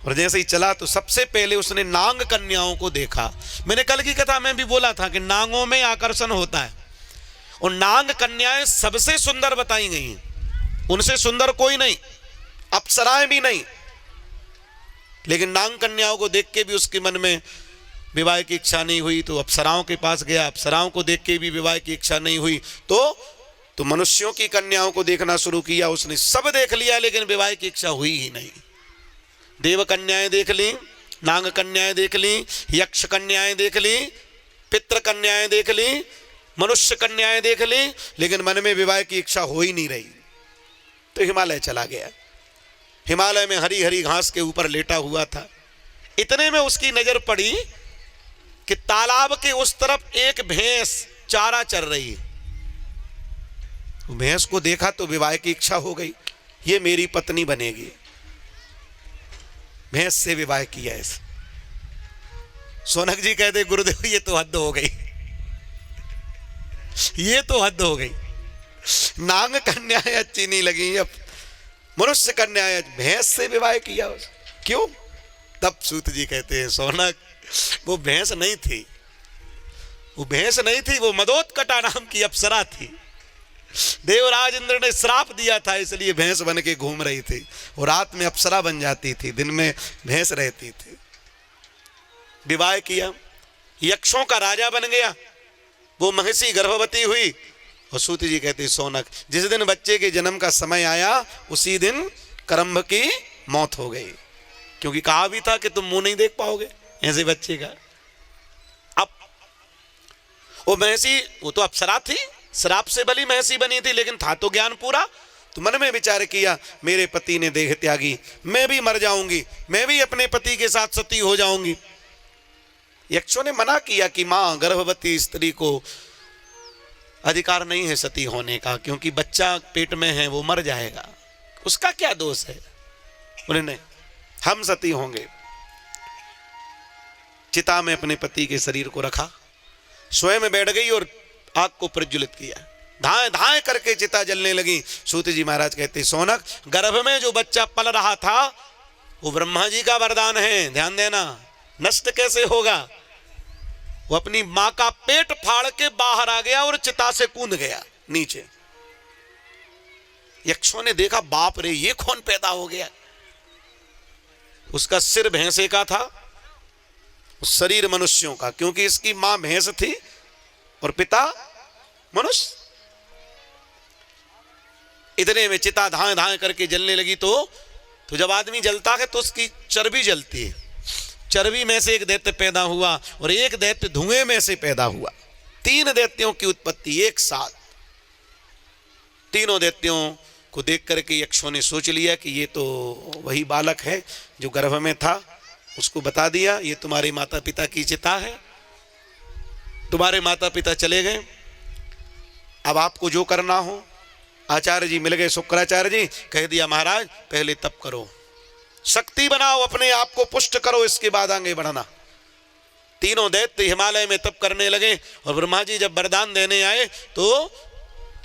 और जैसे ही चला तो सबसे पहले उसने नांग कन्याओं को देखा। मैंने कल की कथा में भी बोला था कि नांगों में आकर्षण होता है और नांग कन्याएं सबसे सुंदर बताई गई हैं, उनसे सुंदर कोई नहीं, अप्सराएं भी नहीं। लेकिन नांग कन्याओं को देख के भी उसके मन में विवाह की इच्छा नहीं हुई, तो अप्सराओं के पास गया, अप्सराओं को देख के भी विवाह की इच्छा नहीं हुई, तो मनुष्यों की कन्याओं को देखना शुरू किया। उसने सब देख लिया लेकिन विवाह की इच्छा हुई ही नहीं। देव कन्याएं देख ली, नाग कन्याएं देख ली, यक्ष कन्याएं देख ली, पितृ कन्याएं देख ली, मनुष्य कन्याएं देख ली, लेकिन मन में विवाह की इच्छा हो ही नहीं रही। तो हिमालय चला गया। हिमालय में हरी हरी घास के ऊपर लेटा हुआ था। इतने में उसकी नजर पड़ी कि तालाब के उस तरफ एक भैंस चारा चर रही है। भैंस को देखा तो विवाह की इच्छा हो गई, ये मेरी पत्नी बनेगी। भैंस से विवाह किया ऐसे। सोनक जी कहते गुरुदेव ये तो हद हो गई, ये तो हद हो गई। नांग कन्याएं अच्छी नहीं लगी, अब मनुष्य कन्याएं, भैंस से विवाह किया उस। क्यों? तब सूत जी कहते हैं सोनक वो भैंस नहीं थी, वो भैंस नहीं थी, वो मदोत्कटा नाम की अप्सरा थी। देवराज इंद्र ने श्राप दिया था, इसलिए भैंस बन के घूम रही थी। वो रात में अप्सरा बन जाती थी, दिन में भैंस रहती थी। विवाह किया, यक्षों का राजा बन गया। वो महिषी गर्भवती हुई। और सूत जी कहते सोनक जिस दिन बच्चे के जन्म का समय आया उसी दिन करम्भ की मौत हो गई, क्योंकि कहा भी था कि तुम मुंह नहीं देख पाओगे ऐसे बच्चे का। अब वो महिषी, वो तो अप्सरा थी, श्राप से बली महिषी बनी थी, लेकिन था तो ज्ञान पूरा। तो मन में विचार किया मेरे पति ने देह त्यागी, मैं भी मर जाऊंगी, मैं भी अपने पति के साथ सती हो जाऊंगी। यक्षों ने मना किया कि मां, गर्भवती स्त्री को अधिकार नहीं है सती होने का, क्योंकि बच्चा पेट में है, वो मर जाएगा, उसका क्या दोष है। बोले नहीं, हम सती होंगे। चिता में अपने पति के शरीर को रखा, स्वयं बैठ गई और आग को प्रज्वलित किया। धाए धाए करके चिता जलने लगी। सूत जी महाराज कहते सोनक गर्भ में जो बच्चा पल रहा था वो ब्रह्मा जी का वरदान है, ध्यान देना, नष्ट कैसे होगा। वो अपनी मां का पेट फाड़ के बाहर आ गया और चिता से कूद गया नीचे। यक्षों ने देखा बाप रे ये कौन पैदा हो गया। उसका सिर भैंसे का था, शरीर मनुष्यों का, क्योंकि इसकी मां भैंस थी और पिता मनुष्य। इतने में चिता धाए धाए करके जलने लगी। तो जब आदमी जलता है तो उसकी चर्बी जलती है। चर्बी में से एक दैत्य पैदा हुआ और एक दैत्य धुएं में से पैदा हुआ। 3 दैत्यों की उत्पत्ति एक साथ। तीनों दैत्यों को देख करके यक्षों ने सोच लिया कि ये तो वही बालक है जो गर्भ में था। उसको बता दिया ये तुम्हारे माता पिता की चिता है, तुम्हारे माता पिता चले गए, अब आपको जो करना हो। आचार्य जी मिल गए, शुक्राचार्य जी, कह दिया महाराज पहले तप करो, शक्ति बनाओ, अपने आप को पुष्ट करो, इसके बाद आगे बढ़ना। तीनों दैत्य हिमालय में तप करने लगे और ब्रह्मा जी जब वरदान देने आए तो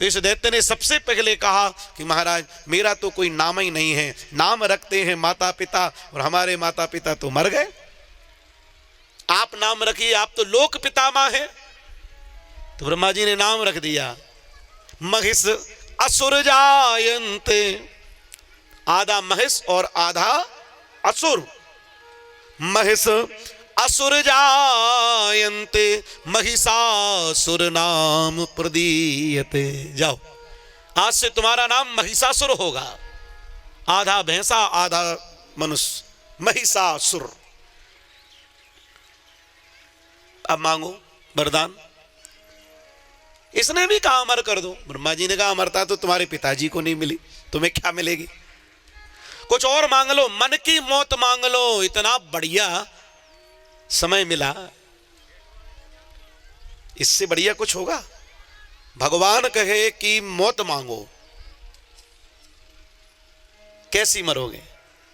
इस दैत्य ने सबसे पहले कहा कि महाराज मेरा तो कोई नाम ही नहीं है, नाम रखते हैं माता पिता और हमारे माता पिता तो मर गए, आप नाम रखिए, आप तो लोक पितामह हैं। तो ब्रह्मा जी ने नाम रख दिया महिष असुर जायन्ते, आधा महिष और आधा असुर। महिष असुर जायन्ते महिषासुर नाम प्रदीयते। जाओ आज से तुम्हारा नाम महिषासुर होगा, आधा भैंसा आधा मनुष्य, महिषासुर। अब मांगो वरदान। इसने भी कहा अमर कर दो। ब्रह्मा जी ने कहा अमरता तो तुम्हारे पिताजी को नहीं मिली, तुम्हें क्या मिलेगी, कुछ और मांग लो, मन की मौत मांग लो। इतना बढ़िया समय मिला, इससे बढ़िया कुछ होगा। भगवान कहे कि मौत मांगो, कैसी मरोगे।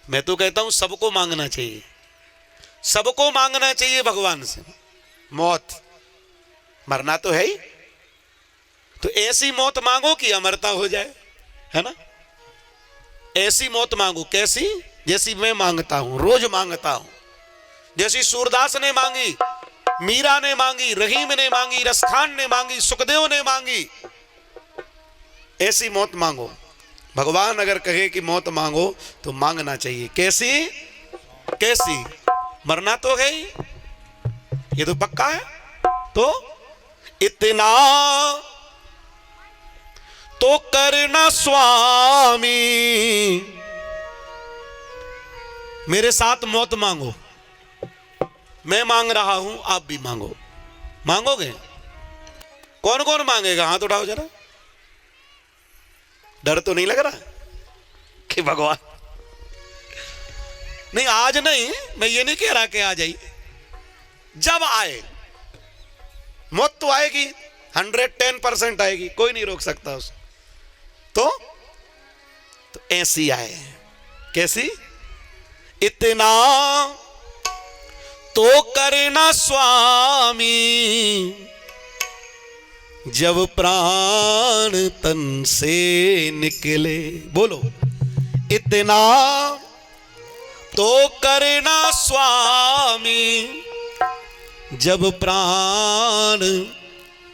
मैं तो कहता हूं सबको मांगना चाहिए, सबको मांगना चाहिए भगवान से मौत, मरना तो है ही। तो ऐसी मौत मांगो कि अमरता हो जाए, है ना। ऐसी मौत मांगो, कैसी, जैसी मैं मांगता हूं, रोज मांगता हूं, जैसी सूरदास ने मांगी, मीरा ने मांगी, रहीम ने मांगी, रसखान ने मांगी, सुखदेव ने मांगी, ऐसी मौत मांगो। भगवान अगर कहे कि मौत मांगो तो मांगना चाहिए। कैसी, कैसी, मरना तो है ही, ये तो पक्का है। तो इतना तो करना स्वामी, मेरे साथ मौत मांगो। मैं मांग रहा हूं, आप भी मांगो। मांगोगे? कौन कौन मांगेगा? हाथ उठाओ जरा। डर तो नहीं लग रहा कि भगवान नहीं आज नहीं, मैं ये नहीं कह रहा कि आ जाइए, जब आए मौत तो आएगी, 110% आएगी, कोई नहीं रोक सकता उसको। तो ऐसी आए, कैसी? इतना तो करना स्वामी जब प्राण तन से निकले। बोलो, इतना तो करना स्वामी जब प्राण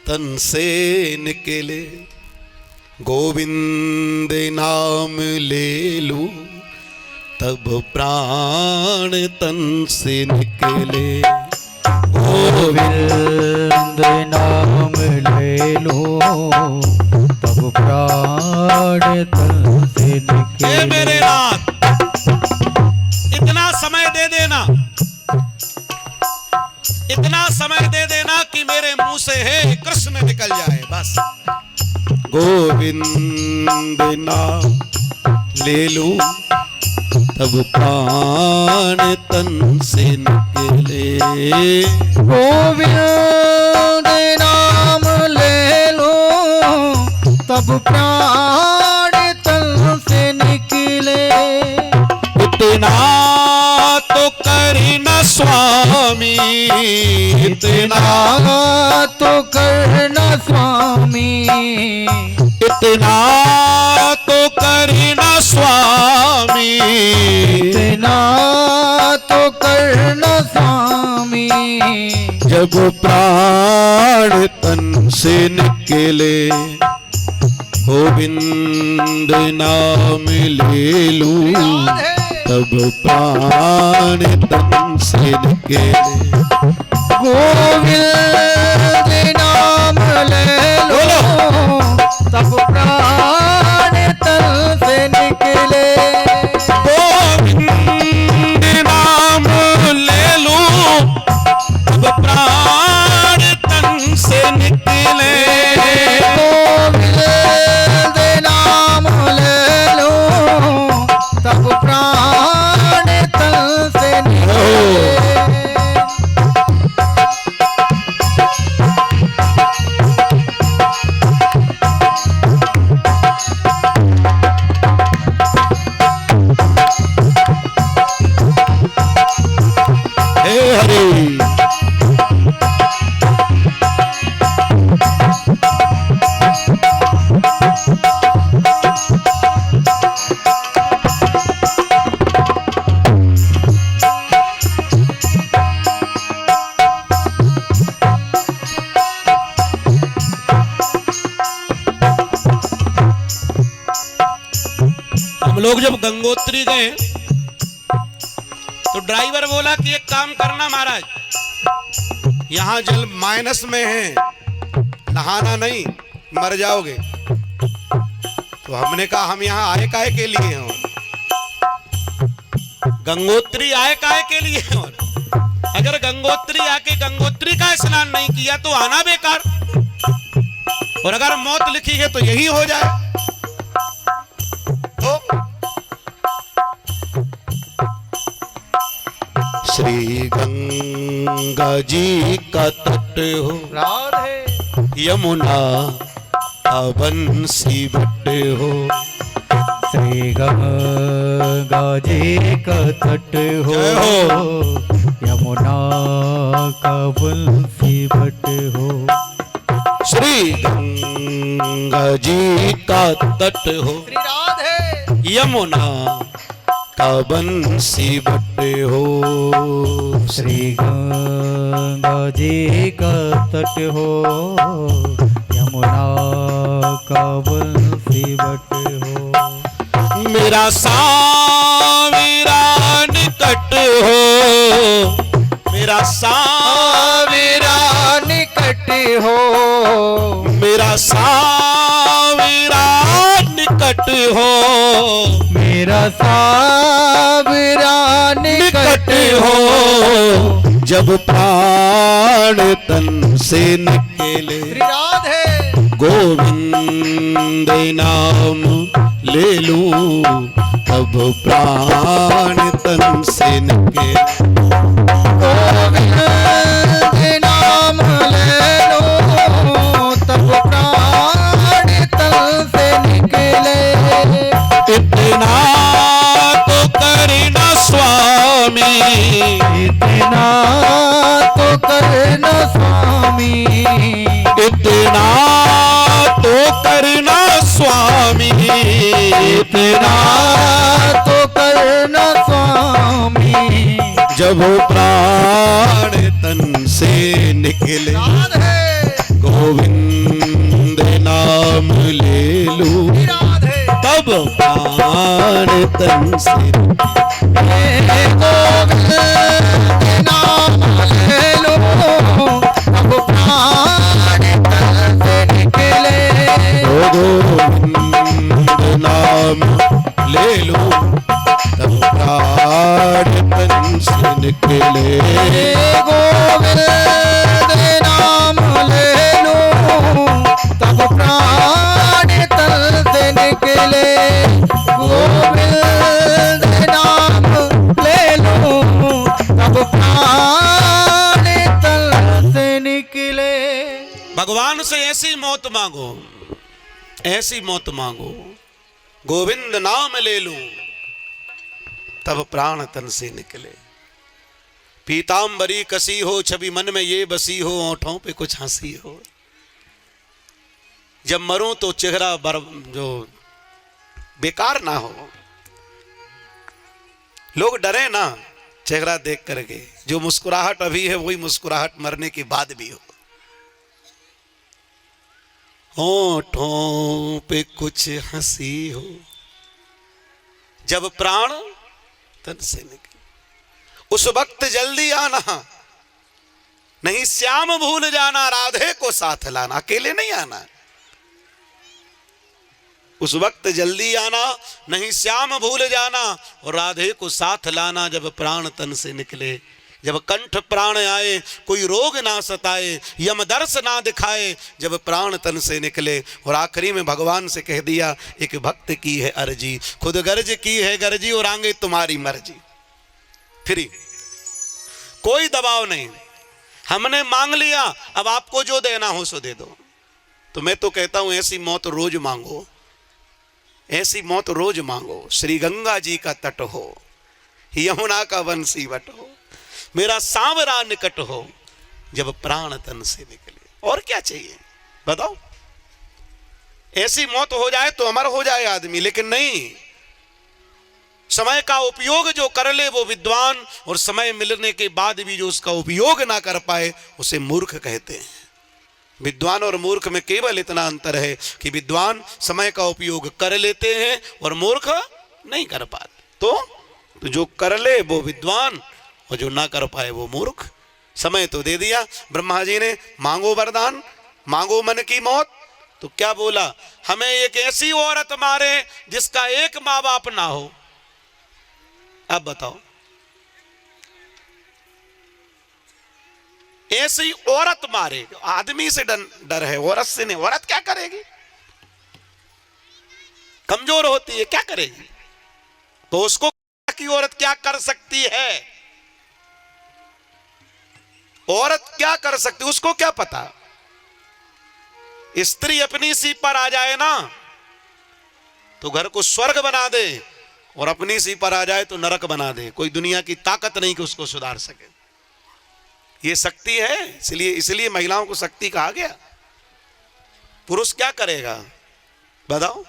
तन से निकले। गोविंद नाम ले लूं तब प्राण तन से निकले। गोविंद नाम ले लो तब प्राण तन से निकले। मेरे नाथ इतना समय दे देना, इतना समय दे देना कि मेरे मुंह से हे कृष्ण निकल जाए बस। गोविंद नाम ले लूं तब प्राण तन से निकले। गोविंद नाम ले लो तब प्राण तन से निकले। इतना तो करना स्वामी, इतना तो करना स्वामी, इतना तो करना स्वामी, इतना तो करना स्वामी जब प्राण तन से निकले। गोविंद नाम ले लूं तब प्राण तन से निकले। गोविंद नाम ले लो तब प्राण तन से निकले। गोविंद नाम ले लूं तब प्राण तन से निकले। गोविंद नाम ले लो तब प्राण तन से निकले। हम लोग जब गंगोत्री गए तो ड्राइवर बोला कि एक काम करना महाराज, यहां जल माइनस में है, नहाना नहीं, मर जाओगे। तो हमने कहा हम यहां आए काहे के लिए हैं, और गंगोत्री आए काहे के लिए हैं, और अगर गंगोत्री आके गंगोत्री का स्नान नहीं किया तो आना बेकार, और अगर मौत लिखी है तो यही हो जाए। श्री गंगा जी का तट हो, राधे यमुना बंसी बट हो। श्री गंगा जी का तट हो, यमुना का बंसी बट हो। श्री गंगा जी का तट हो, श्री राधे यमुना का बंसी बट हो। श्री गंगा जी का तट हो, यमुना का बंसी बट हो। मेरा सावीरा निकट हो, मेरा सावीरा निकट हो, मेरा सावीरा निकट हो, मेरा सावरा निकट हो। जब प्राण तन से निकले। श्री राधे गोविंद नाम ले लूं तब प्राण तन से निकले। गोविंद नाम ले लो तब प्राण तन से निकले। इतना तो करना स्वामी, इतना तो करना स्वामी, इतना तो करना स्वामी, इतना तो करना स्वामी। जब प्राण तन से निकले। गोविंद नाम ले लूं तब प्राण तन से निकले। गोविंद नाम ले लो तब प्राण तन से निकले। गोविंद नाम ले लूं तब प्राण तन से निकले। गोविंद नाम ले लो तब प्राण तन से निकले। गोविंद नाम ले लो तब प्राण तन से निकले। भगवान से ऐसी मौत मांगो, ऐसी मौत मांगो। गोविंद नाम ले लूं तब प्राण तन से निकले। पीतांबरी कसी हो छवि मन में ये बसी हो, ओंठों पे कुछ हंसी हो। जब मरूं तो चेहरा जो बेकार ना हो। लोग डरे ना चेहरा देख करके। जो मुस्कुराहट अभी है वही मुस्कुराहट मरने के बाद भी हो। होठों पे कुछ हंसी हो जब प्राण तन से निकले। उस वक्त जल्दी आना, नहीं श्याम भूल जाना, राधे को साथ लाना। अकेले नहीं आना, उस वक्त जल्दी आना, नहीं श्याम भूल जाना और राधे को साथ लाना। जब प्राण तन से निकले, जब कंठ प्राण आए, कोई रोग ना सताए, यमदर्श ना दिखाए। जब प्राण तन से निकले और आखिरी में भगवान से कह दिया, एक भक्त की है अर्जी, खुद गर्ज की है गर्जी और आगे तुम्हारी मर्जी। फ्री, कोई दबाव नहीं। हमने मांग लिया, अब आपको जो देना हो सो दे दो। तो मैं तो कहता हूं ऐसी मौत रोज मांगो, ऐसी मौत रोज मांगो। श्री गंगा जी का तट हो, यमुना का वंशी वट हो, मेरा सांवरा निकट हो, जब प्राण तन से निकले। और क्या चाहिए बताओ? ऐसी मौत हो जाए तो अमर हो जाए आदमी, लेकिन नहीं। समय का उपयोग जो कर ले वो विद्वान, और समय मिलने के बाद भी जो उसका उपयोग ना कर पाए उसे मूर्ख कहते हैं। विद्वान और मूर्ख में केवल इतना अंतर है कि विद्वान समय का उपयोग कर लेते हैं और मूर्ख नहीं कर पाते। तो जो कर ले वो विद्वान और जो ना कर पाए वो मूर्ख। समय तो दे दिया ब्रह्मा जी ने, मांगो वरदान, मांगो मन की मौत। तो क्या बोला? हमें एक ऐसी औरत मारे जिसका एक माँ बाप ना हो। अब बताओ, ऐसी औरत मारे। आदमी से डर है, औरत से नहीं। औरत क्या करेगी? कमजोर होती है, क्या करेगी? तो उसको की औरत क्या कर सकती है? औरत क्या कर सकती, उसको क्या पता? स्त्री अपनी सीप पर आ जाए ना तो घर को स्वर्ग बना दे, और अपनी सीप पर आ जाए तो नरक बना दे। कोई दुनिया की ताकत नहीं कि उसको सुधार सके। ये शक्ति है, इसलिए महिलाओं को शक्ति कहा गया। पुरुष क्या करेगा बताओ?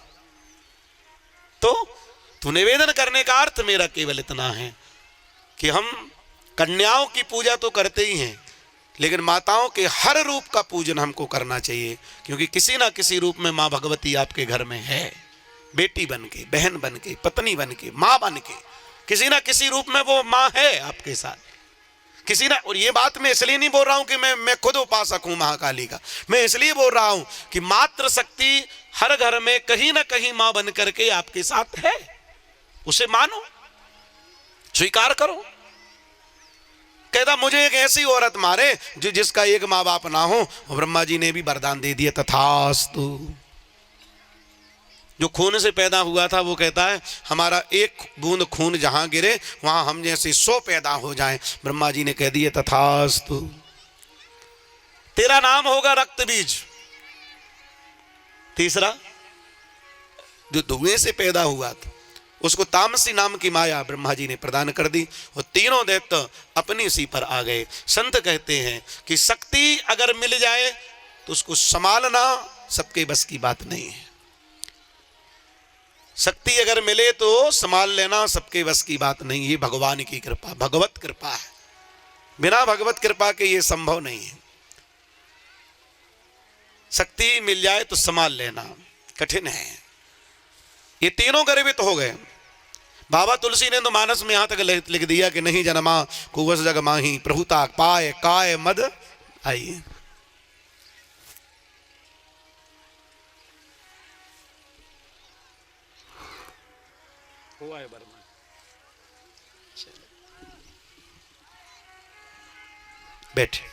तो निवेदन करने का अर्थ मेरा केवल इतना है कि हम कन्याओं की पूजा तो करते ही हैं, लेकिन माताओं के हर रूप का पूजन हमको करना चाहिए, क्योंकि किसी ना किसी रूप में माँ भगवती आपके घर में है। बेटी बन के, बहन बन के, पत्नी बन के, माँ बन के, किसी ना किसी रूप में वो माँ है आपके साथ। किसी ना, और ये बात मैं इसलिए नहीं बोल रहा हूं कि मैं खुद उपासक हूं महाकाली का। मैं इसलिए बोल रहा हूं कि मातृ शक्ति हर घर में कहीं ना कहीं माँ बन करके आपके साथ है। उसे मानो, स्वीकार करो। कहता मुझे एक ऐसी औरत मारे जिसका एक माँ बाप ना हो। ब्रह्मा जी ने भी वरदान दे दिया, तथास्तु। जो खून से पैदा हुआ था वो कहता है हमारा एक बूंद खून जहां गिरे वहां हम जैसे 100 पैदा हो जाएं। ब्रह्मा जी ने कह दिए तथास्तु, तेरा नाम होगा रक्त बीज। तीसरा जो धुएं से पैदा हुआ था उसको तामसी नाम की माया ब्रह्मा जी ने प्रदान कर दी और तीनों दैत्य अपनी सी पर आ गए। संत कहते हैं कि शक्ति अगर मिल जाए तो उसको संभालना सबके बस की बात नहीं है। शक्ति अगर मिले तो संभाल लेना सबके बस की बात नहीं। ये भगवान की कृपा, भगवत कृपा है। बिना भगवत कृपा के ये संभव नहीं है। शक्ति मिल जाए तो संभाल लेना कठिन है। ये तीनों गर्वित हो गए। बाबा तुलसी ने तो मानस में यहां तक लिख दिया कि नहीं जनमा कुवस जग माही प्रभुता पाए काय मद आई। हुआ है बर्मा। बैठे।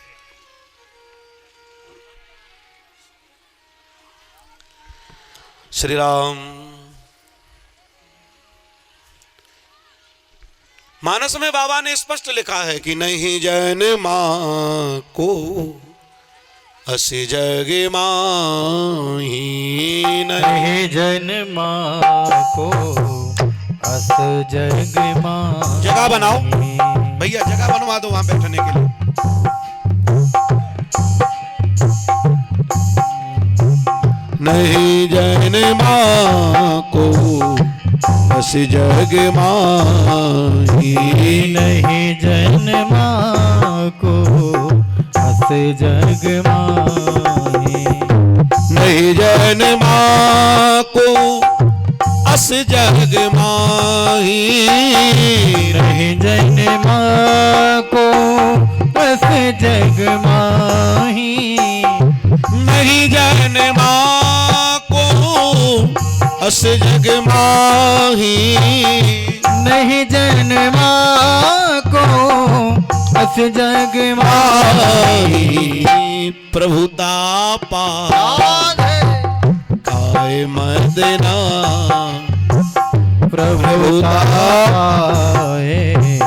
श्री राम। मानस में बाबा ने स्पष्ट लिखा है कि नहीं जन मां को अस जग माही, नहीं जन मां को अस जग माही। जगह बनाओ भैया, जगह बनवा दो वहां बैठने के लिए। नहीं जन मां को अस जग माही, नहीं जन मां को अस जग माही। नहीं जन मां को अस जग माही, नहीं जन मां को अस जग माही। नहीं जन मां को अस जग माही, नहीं जन मां को अस जग माही। प्रभुता पाए काय मदना, प्रभुता पाए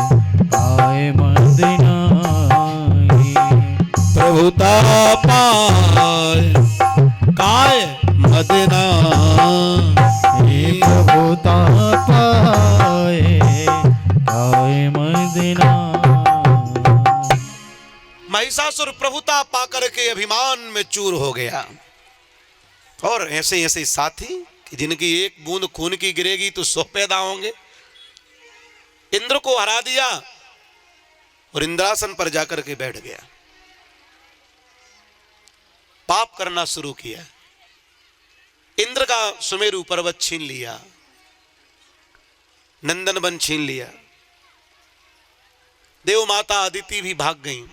काय मदना। प्रभुता पाए काय मदना, प्रभुता पाए काय मदना। महिषासुर प्रभुता पाकर के अभिमान में चूर हो गया। और ऐसे ऐसे साथी कि जिनकी एक बूंद खून की गिरेगी तो 100 पैदा होंगे। इंद्र को हरा दिया और इंद्रासन पर जाकर के बैठ गया। पाप करना शुरू किया। इंद्र का सुमेरु पर्वत छीन लिया, नंदन वन छीन लिया। देव माता अदिति भी भाग गई,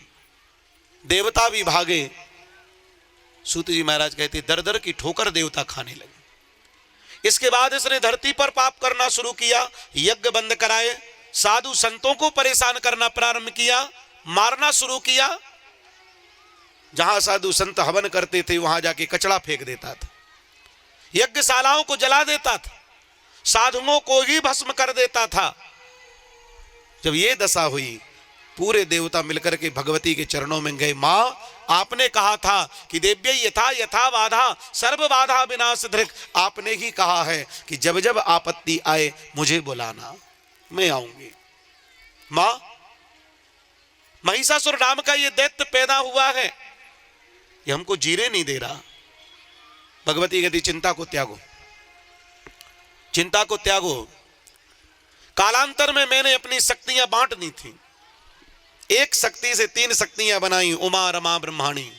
देवता भी भागे। सूत जी महाराज कहते दर दर की ठोकर देवता खाने लगे। इसके बाद इसने धरती पर पाप करना शुरू किया, यज्ञ बंद कराए, साधु संतों को परेशान करना प्रारंभ किया, मारना शुरू किया। जहां साधु संत हवन करते थे वहां जाके कचड़ा फेंक देता था, यज्ञशालाओं को जला देता था, साधुओं को ही भस्म कर देता था। जब ये दशा हुई पूरे देवता मिलकर के भगवती के चरणों में गए। मां आपने कहा था कि देव्यै यथा यथा बाधा सर्व बाधा विनाश धृक। आपने ही कहा है कि जब जब आपत्ति आए मुझे बुलाना, मैं आऊंगी। मां महिषासुर नाम का ये दैत्य पैदा हुआ है, ये हमको जीने नहीं दे रहा। भगवती कहती चिंता को त्यागो, चिंता को त्यागो। कालांतर में मैंने अपनी शक्तियां बांट दी थी। एक शक्ति से 3 शक्तियां बनाई, उमा रमा ब्रह्माणी।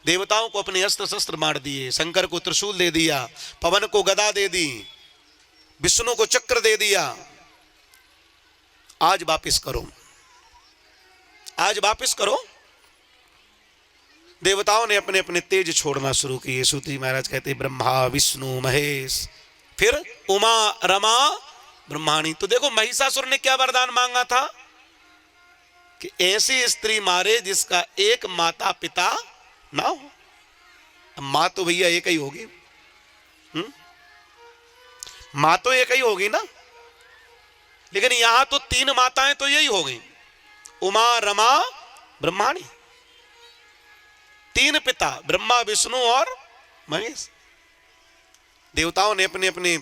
देवताओं को अपने अस्त्र शस्त्र मार दिए, शंकर को त्रिशूल दे दिया, पवन को गदा दे दी, विष्णु को चक्र दे दिया। आज वापिस करो, आज वापिस करो। देवताओं ने अपने अपने तेज छोड़ना शुरू किए। सूत्री महाराज कहते ब्रह्मा विष्णु महेश, फिर उमा रमा ब्रह्माणी। तो देखो महिषासुर ने क्या वरदान मांगा था कि ऐसी स्त्री मारे जिसका एक माता पिता ना हो। मां तो भैया एक ही होगी, मां तो एक ही होगी ना, लेकिन यहां तो 3 माताएं तो यही हो गई, उमा रमा ब्रह्माणी। 3 पिता, ब्रह्मा विष्णु और महेश। देवताओं ने अपने अपने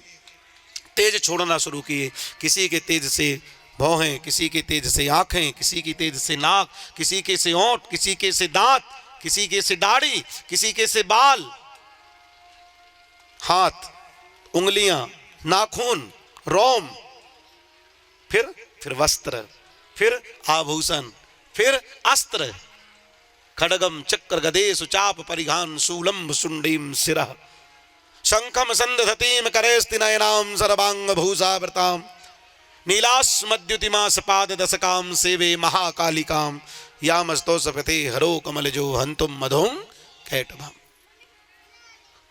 तेज छोड़ना शुरू किए। किसी के तेज से भौहें, किसी के तेज से आंखें, किसी की तेज से नाक, किसी के से ओंठ, किसी के से दांत, किसी के से दाढ़ी, किसी के से बाल, हाथ, उंगलियां, नाखून, रोम, फिर वस्त्र, फिर आभूषण, फिर अस्त्र, खड्गम चक्र गदे सुचाप परिघान शूलम शुंडीम शिरः शंखम संदधतीम करेस्ति नयनाम सर्वांग भूषावृताम नीलास्मद्युतिमा सपाद दशकाम सेवे महाकालिकाम यामस्तो सपते हरो कमलजो हंतुम मधुम कैटभम।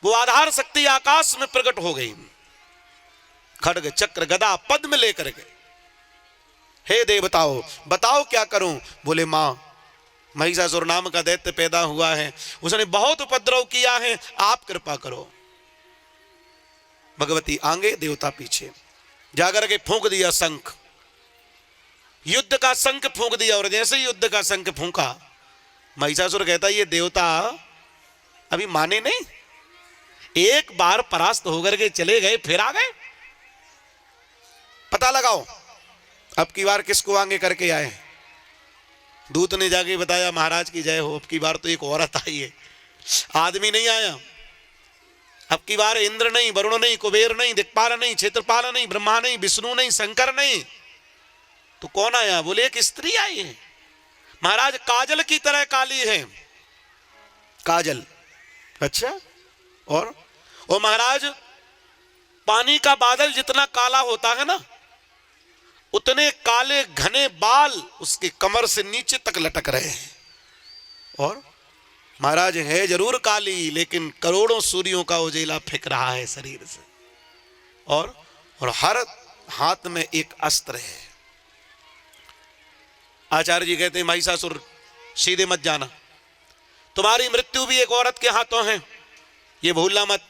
वो आधार शक्ति आकाश में प्रकट हो गई, खड्ग चक्र गदा पद्म लेकर के। हे देवताओं, बताओ क्या करूं? बोले मां, महिषासुर नाम का दैत्य पैदा हुआ है, उसने बहुत उपद्रव किया है, आप कृपा करो। भगवती आगे, देवता पीछे। जाकर के फूंक दिया शंख, युद्ध का शंख फूंक दिया, और जैसे ही युद्ध का शंख फूंका, महिषासुर कहता ये देवता अभी माने नहीं, एक बार परास्त होकर के चले गए, फिर आ गए। पता लगाओ अब की बार किसको आगे करके आए। दूत ने जाके बताया महाराज की जय हो, अब की बार तो एक औरत आई है, आदमी नहीं आया। अब की बार इंद्र नहीं, वरुण नहीं, कुबेर नहीं, दिक्पाल नहीं, क्षेत्रपाल नहीं, ब्रह्मा नहीं, विष्णु नहीं, शंकर नहीं, तो कौन आया? बोले एक स्त्री आई है महाराज, काजल की तरह काली है। काजल, अच्छा, और महाराज पानी का बादल जितना काला होता है ना, उतने काले घने बाल उसके कमर से नीचे तक लटक रहे हैं। और महाराज है जरूर काली, लेकिन करोड़ों सूर्यों का उजेला फेंक रहा है शरीर से, और हर हाथ में एक अस्त्र है। आचार्य जी कहते हैं महिषासुर सीधे मत जाना, तुम्हारी मृत्यु भी एक औरत के हाथों है, ये भूलना मत।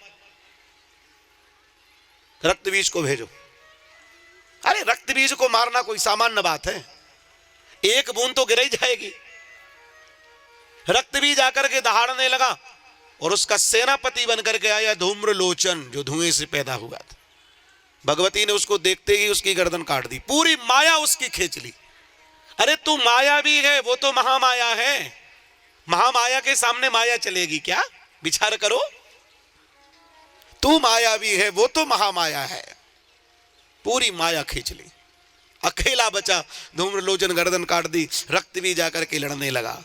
रक्त बीज को भेजो। अरे रक्त बीज को मारना कोई सामान्य बात है, एक बूंद तो गिर ही जाएगी। रक्त बीज आकर के दहाड़ने लगा, और उसका सेनापति बनकर के आया धूम्रलोचन, जो धुएं से पैदा हुआ था। भगवती ने उसको देखते ही उसकी गर्दन काट दी, पूरी माया उसकी खींच ली। अरे तू माया भी है, वो तो महामाया है, महामाया के सामने माया चलेगी क्या? विचार करो, तू माया भी है, वो तो महामाया है, पूरी माया खींच ली। अकेला बचा, धूम्रलोचन गर्दन काट दी, रक्त भी जाकर के लड़ने लगा।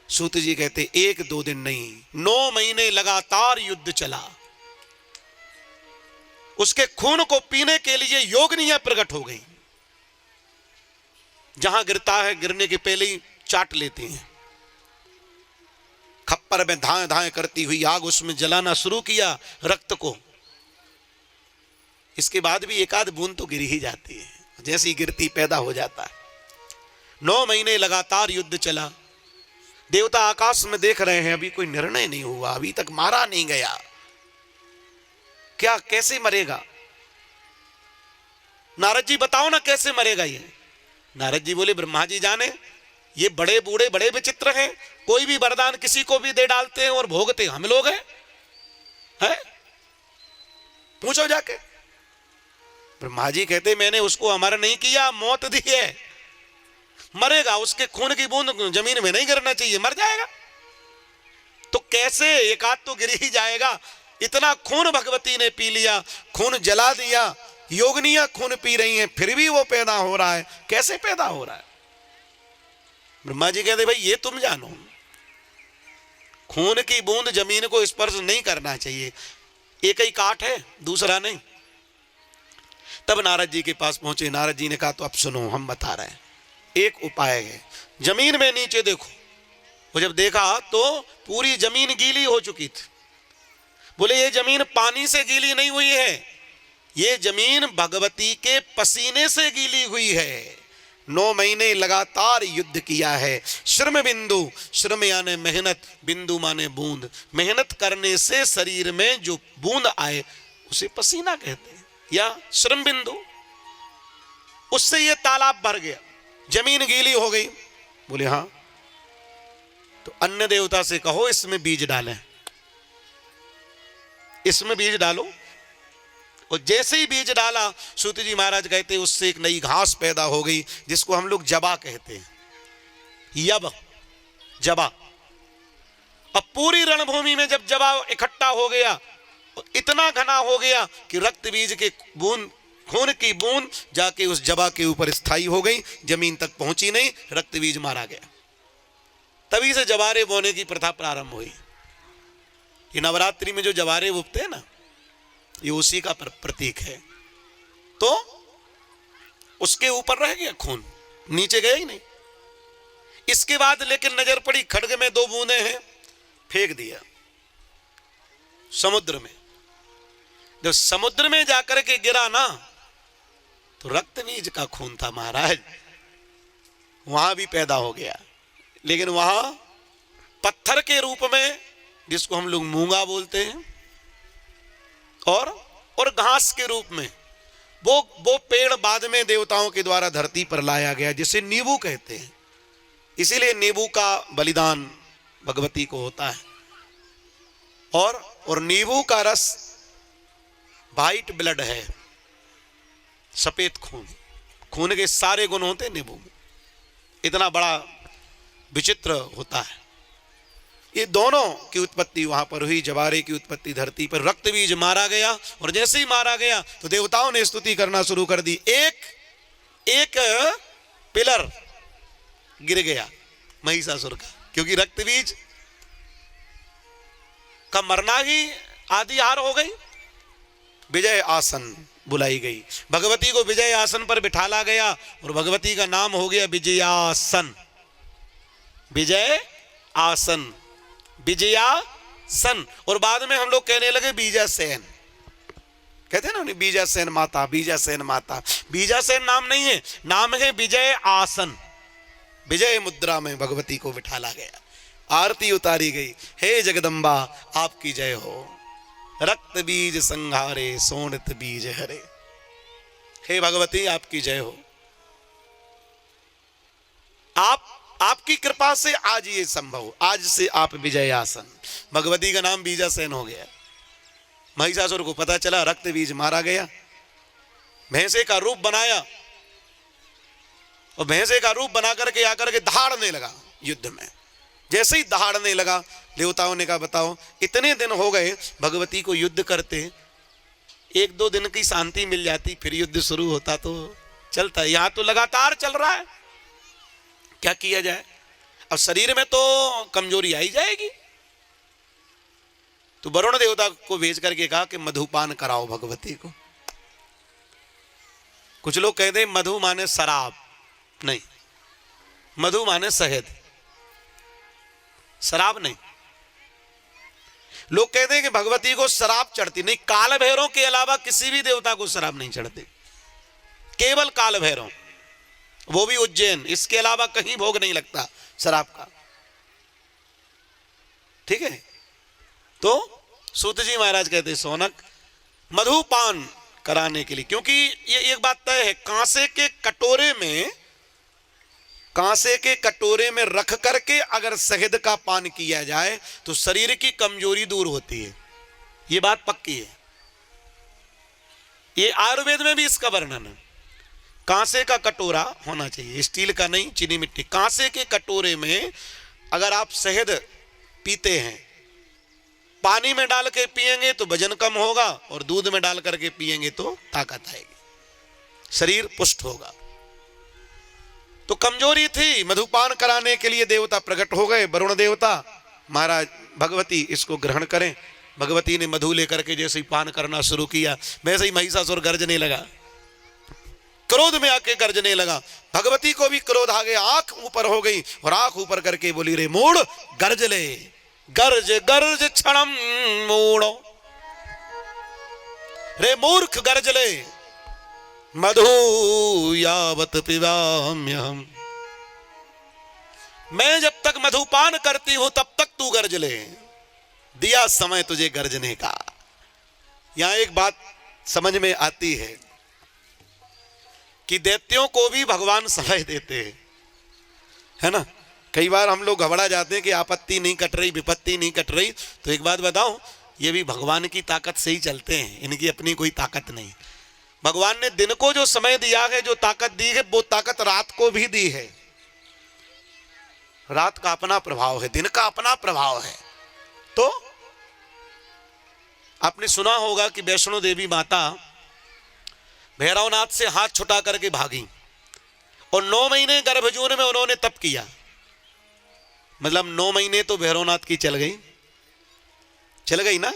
सूत जी कहते 1-2 दिन नहीं, 9 महीने लगातार युद्ध चला। उसके खून को पीने के लिए योगिनियां प्रकट हो गई। जहां गिरता है, गिरने के पहले ही चाट लेते हैं। खप्पर में धाए धाए करती हुई आग उसमें जलाना शुरू किया रक्त को। इसके बाद भी 1-8 बूंद तो गिर ही जाती है, जैसी गिरती पैदा हो जाता है। 9 महीने लगातार युद्ध चला। देवता आकाश में देख रहे हैं, अभी कोई निर्णय नहीं हुआ, अभी तक मारा नहीं गया, क्या कैसे मरेगा? नारद जी बताओ ना कैसे मरेगा ये। नारद जी बोले ब्रह्मा जी जाने, ये बड़े बूढ़े बड़े विचित्र हैं, कोई भी वरदान किसी को भी दे डालते हैं और भोगते हम लोग हैं? पूछो जाके। ब्रह्मा जी कहते मैंने उसको अमर नहीं किया, मौत दी है, मरेगा, उसके खून की बूंद जमीन में नहीं गिरना चाहिए, मर जाएगा। तो कैसे? 1-8 तो गिर ही जाएगा। इतना खून भगवती ने पी लिया, खून जला दिया, योगिनियां खून पी रही हैं, फिर भी वो पैदा हो रहा है, कैसे पैदा हो रहा है? ब्रह्मा जी कहते भाई ये तुम जानो, खून की बूंद जमीन को स्पर्श नहीं करना चाहिए, एक ही काट है, दूसरा नहीं। तब नारद जी के पास पहुंचे। नारद जी ने कहा तो अब सुनो, हम बता रहे हैं, एक उपाय है, जमीन में नीचे देखो। वो जब देखा तो पूरी जमीन गीली हो चुकी थी। बोले ये जमीन पानी से गीली नहीं हुई है, ये जमीन भगवती के पसीने से गीली हुई है। 9 महीने लगातार युद्ध किया है। श्रम बिंदु, श्रम यानी मेहनत, बिंदु माने बूंद, मेहनत करने से शरीर में जो बूंद आए उसे पसीना कहते हैं, या श्रम बिंदु। उससे ये तालाब भर गया, जमीन गीली हो गई। बोले हाँ, तो अन्य देवता से कहो इसमें बीज डालें, इसमें बीज डालो। और जैसे ही बीज डाला, सूत जी महाराज कहते उससे एक नई घास पैदा हो गई, जिसको हम लोग जबा कहते हैं, यब जबा। अब पूरी रणभूमि में जब जबा इकट्ठा हो गया, इतना घना हो गया कि रक्त बीज के बूंद, खून की बूंद जाके उस जबा के ऊपर स्थायी हो गई, जमीन तक पहुंची नहीं, रक्त बीज मारा गया। तभी से जवारे बोने की प्रथा प्रारंभ हुई। ये नवरात्रि में जो जवारे उगते हैं ना, ये उसी का प्रतीक है। तो उसके ऊपर रह गया खून, नीचे गया ही नहीं। इसके बाद लेकिन नजर पड़ी, खड्ग में 2 बूंदें हैं, फेंक दिया समुद्र में। जब समुद्र में जाकर के गिरा ना, तो रक्त बीज का खून था महाराज, वहां भी पैदा हो गया। लेकिन वहां पत्थर के रूप में, जिसको हम लोग मूंगा बोलते हैं, और घास के रूप में, वो पेड़ बाद में देवताओं के द्वारा धरती पर लाया गया, जिसे नींबू कहते हैं। इसीलिए नींबू का बलिदान भगवती को होता है। और नींबू का रस वाइट ब्लड है, सफेद खून, खून के सारे गुण होते हैं नींबू में। इतना बड़ा विचित्र होता है। ये दोनों की उत्पत्ति वहां पर हुई, जवारे की उत्पत्ति धरती पर। रक्त बीज मारा गया, और जैसे ही मारा गया तो देवताओं ने स्तुति करना शुरू कर दी। एक पिलर गिर गया महिषासुर का, क्योंकि रक्त बीज का मरना ही आदि हार हो गई। विजय आसन बुलाई गई, भगवती को विजय आसन पर बिठाला गया, और भगवती का नाम हो गया विजयासन। विजय आसन, विजयासन। और बाद में हम लोग कहने लगे बीजासेन, कहते हैं ना बीजासेन माता, बीजासेन माता। बीजासेन नाम नहीं है, नाम है विजय आसन। विजय मुद्रा में भगवती को बिठाला गया, आरती उतारी गई। हे जगदम्बा आपकी जय हो, रक्त बीज संहारे सोनित बीज हरे। हे भगवती आपकी जय हो, आपकी कृपा से आज ये संभव, आज से आप विजयासन। भगवती का नाम बीजासेन हो गया। महिषासुर को पता चला रक्त बीज मारा गया, भैंसे का रूप बनाया, और भैंसे का रूप बना करके आकर के दहाड़ने लगा युद्ध में। जैसे ही दहाड़ने लगा, देवताओं ने कहा बताओ, इतने दिन हो गए भगवती को युद्ध करते, 1-2 दिन की शांति मिल जाती, फिर युद्ध शुरू होता तो चलता। यहां तो लगातार चल रहा है, क्या किया जाए? अब शरीर में तो कमजोरी आई जाएगी। तो वरुण देवता को भेज करके कहा कि मधुपान कराओ भगवती को। कुछ लोग कहते हैं मधु माने शराब, नहीं, मधु माने शहद, शराब नहीं। लोग कहते हैं कि भगवती को शराब चढ़ती, नहीं, काल भैरव के अलावा किसी भी देवता को शराब नहीं चढ़ती, केवल काल भैरव, वो भी उज्जैन, इसके अलावा कहीं भोग नहीं लगता शराब का। ठीक है, तो सूत जी महाराज कहते सोनक मधुपान कराने के लिए, क्योंकि ये एक बात तय है, कांसे के कटोरे में रख करके अगर शहद का पान किया जाए तो शरीर की कमजोरी दूर होती है। ये बात पक्की है, ये आयुर्वेद में भी इसका वर्णन है। कांसे का कटोरा होना चाहिए, स्टील का नहीं, चीनी मिट्टी। कांसे के कटोरे में अगर आप शहद पीते हैं, पानी में डाल के पिएंगे तो वजन कम होगा, और दूध में डाल करके पिएंगे तो ताकत आएगी, शरीर पुष्ट होगा। तो कमजोरी थी, मधुपान कराने के लिए देवता प्रकट हो गए, वरुण देवता। महाराज भगवती इसको ग्रहण करें। भगवती ने मधु लेकर के जैसे ही पान करना शुरू किया, वैसे ही महिषासुर गर्जने लगा, क्रोध में आके गर्जने लगा। भगवती को भी क्रोध आ गया, आंख ऊपर हो गई, और आंख ऊपर करके बोली रे मूढ़ गर्ज ले, गर्ज गर्ज क्षणम मूढ़ो, रे मूर्ख गर्ज ले, मधु यावत पिबाम्यहम्, मैं जब तक मधुपान करती हूं तब तक तू गर्ज ले, दिया समय तुझे गर्जने का। यहां एक बात समझ में आती है कि दैत्यों को भी भगवान समय देते हैं, है ना। कई बार हम लोग घबरा जाते हैं कि आपत्ति नहीं कट रही, विपत्ति नहीं कट रही। तो एक बात बताऊं, ये भी भगवान की ताकत से ही चलते हैं, इनकी अपनी कोई ताकत नहीं। भगवान ने दिन को जो समय दिया है, जो ताकत दी है, वो ताकत रात को भी दी है। रात का अपना प्रभाव है, दिन का अपना प्रभाव है। तो आपने सुना होगा कि वैष्णो देवी माता भैरवनाथ से हाथ छुटा करके भागी और 9 महीने गर्भजून में उन्होंने तप किया। मतलब 9 महीने तो भैरवनाथ की चल गई ना।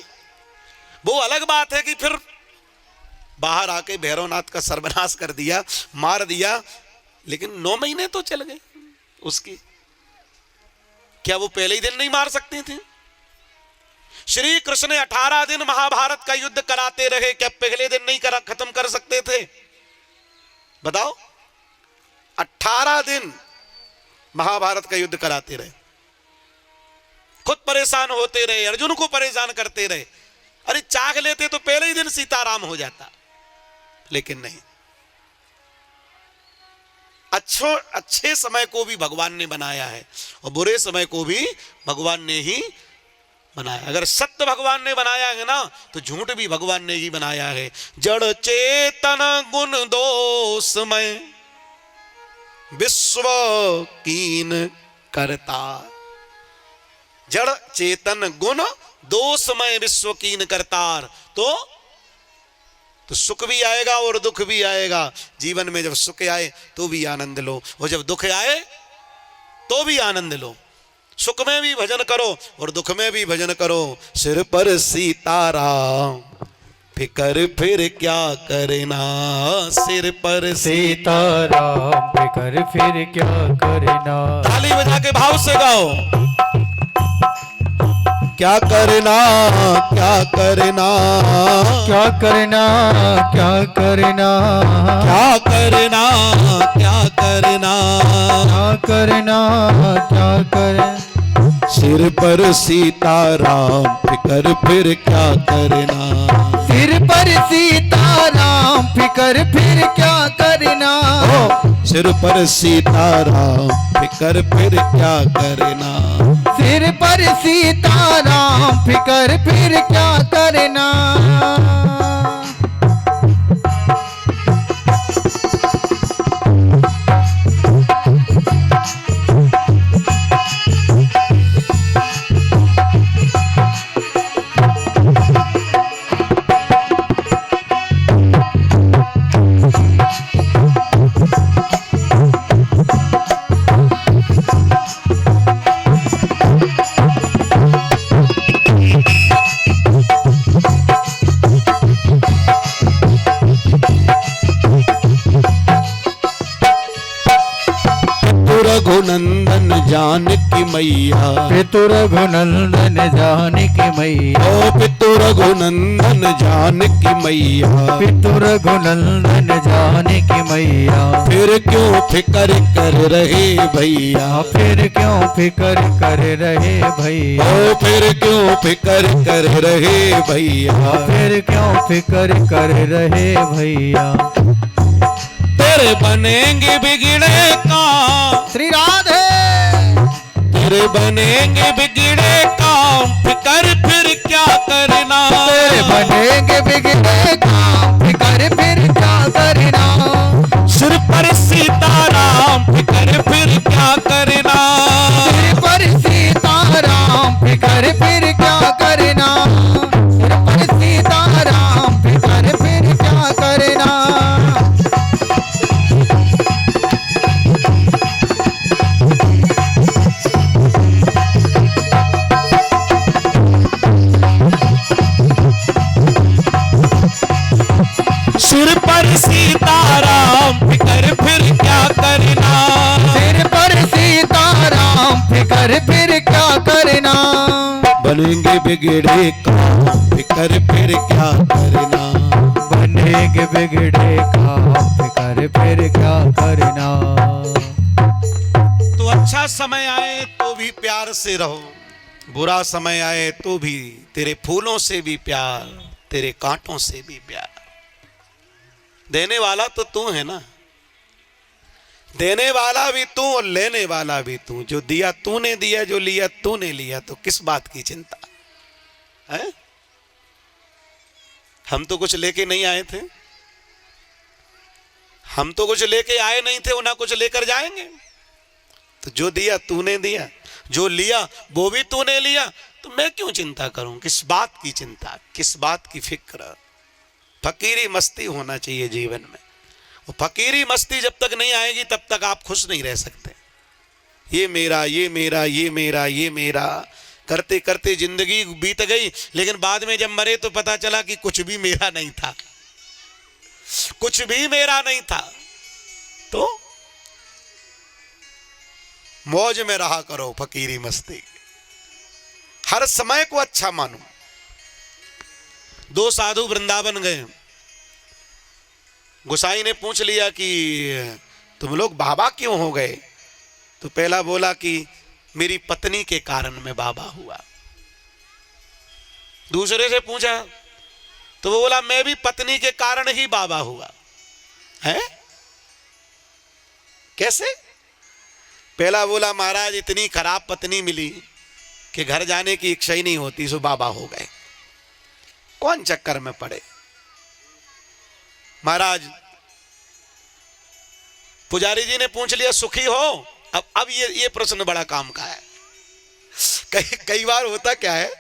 वो अलग बात है कि फिर बाहर आके भैरवनाथ का सर्वनाश कर दिया, मार दिया, लेकिन 9 महीने तो चल गए उसकी। क्या वो पहले ही दिन नहीं मार सकते थे? श्री कृष्ण 18 दिन महाभारत का युद्ध कराते रहे, क्या पहले दिन नहीं खत्म कर सकते थे? बताओ। 18 दिन महाभारत का युद्ध कराते रहे, खुद परेशान होते रहे, अर्जुन को परेशान करते रहे। अरे चाह लेते तो पहले ही दिन सीताराम हो जाता, लेकिन नहीं। अच्छे समय को भी भगवान ने बनाया है और बुरे समय को भी भगवान ने ही बनाया। अगर सत्य भगवान ने बनाया है ना, तो झूठ भी भगवान ने ही बनाया है। जड़ चेतन गुण दोषमय विश्व कीन करता। जड़ चेतन गुण दोषमय विश्व कीन करतार। तो सुख भी आएगा और दुख भी आएगा। जीवन में जब सुख आए तो भी आनंद लो, और जब दुख आए तो भी आनंद लो। सुख में भी भजन करो और दुख में भी भजन करो। सिर पर सीताराम फिकर फिर क्या करना, सिर पर सीताराम फिकर फिर क्या करना। ताली बजा के भाव से गाओ। क्या करना, क्या करना, क्या करना, क्या करना, क्या करना, क्या करना, क्या करना, क्या करना। सिर पर सीताराम फिकर फिर क्या करना। सिर पर सीताराम फिकर फिर क्या करना। सिर पर सीताराम फिकर फिर क्या करना। सिर पर सीताराम फिकर फिर क्या करना। रघुनंदन जानकी मैया, पितु रघुनंदन जानकी मैया। ओ पितु रघुनंदन जानकी मैया, पितु रघुनंदन जानकी मैया। फिर क्यों फिकर कर रहे भैया, फिर क्यों फिकर कर रहे भैया। ओ फिर क्यों फिकर कर रहे भैया। फिर क्यों फिकर कर रहे भैया। तेरे बनेंगे बिगड़े काम, श्री राधे। तेरे बनेंगे बिगड़े काम, फिकर फिर क्या करना। तेरे बनेंगे बिगड़े काम, फिकर फिर क्या करना। सिर पर सीताराम फिकर फिर क्या करना। सिर पर सीताराम फिकर फिर क्या करना। सिर पर सीताराम फिकर फिर क्या करना। सिर पर सीताराम फिकर फिर क्या करना। सिर पर सीताराम फिकर फिर क्या करना। बनेंगे बिगड़े काम, फिकर फिर क्या करना। बनेंगे बिगड़े काम, फिकर फिर क्या करना। तो अच्छा समय आए तो भी प्यार से रहो, बुरा समय आए तो भी तेरे फूलों से भी प्यार, तेरे कांटों से भी प्यार। देने वाला तो तू है ना, देने वाला भी तू और लेने वाला भी तू। जो दिया तूने दिया, जो लिया तूने लिया, तो किस बात की चिंता है? हम तो कुछ लेके नहीं आए थे, हम तो कुछ लेके आए नहीं थे, ना कुछ लेकर जाएंगे। तो जो दिया तूने दिया, जो लिया वो भी तूने लिया, तो मैं क्यों चिंता करूं? किस बात की चिंता, किस बात की फिक्र? फकीरी मस्ती होना चाहिए जीवन में। वो फकीरी मस्ती जब तक नहीं आएगी तब तक आप खुश नहीं रह सकते। ये मेरा, ये मेरा, ये मेरा, ये मेरा करते करते जिंदगी बीत गई, लेकिन बाद में जब मरे तो पता चला कि कुछ भी मेरा नहीं था, कुछ भी मेरा नहीं था। तो मौज में रहा करो, फकीरी मस्ती, हर समय को अच्छा मानो। दो साधु वृंदावन गए, गोसाई ने पूछ लिया कि तुम लोग बाबा क्यों हो गए? तो पहला बोला कि मेरी पत्नी के कारण मैं बाबा हुआ। दूसरे से पूछा तो वो बोला मैं भी पत्नी के कारण ही बाबा हुआ। है कैसे? पहला बोला महाराज इतनी खराब पत्नी मिली कि घर जाने की इच्छा ही नहीं होती, सो बाबा हो गए। कौन चक्कर में पड़े? महाराज पुजारी जी ने पूछ लिया सुखी हो? अब ये प्रश्न बड़ा काम का है। कई बार होता क्या है,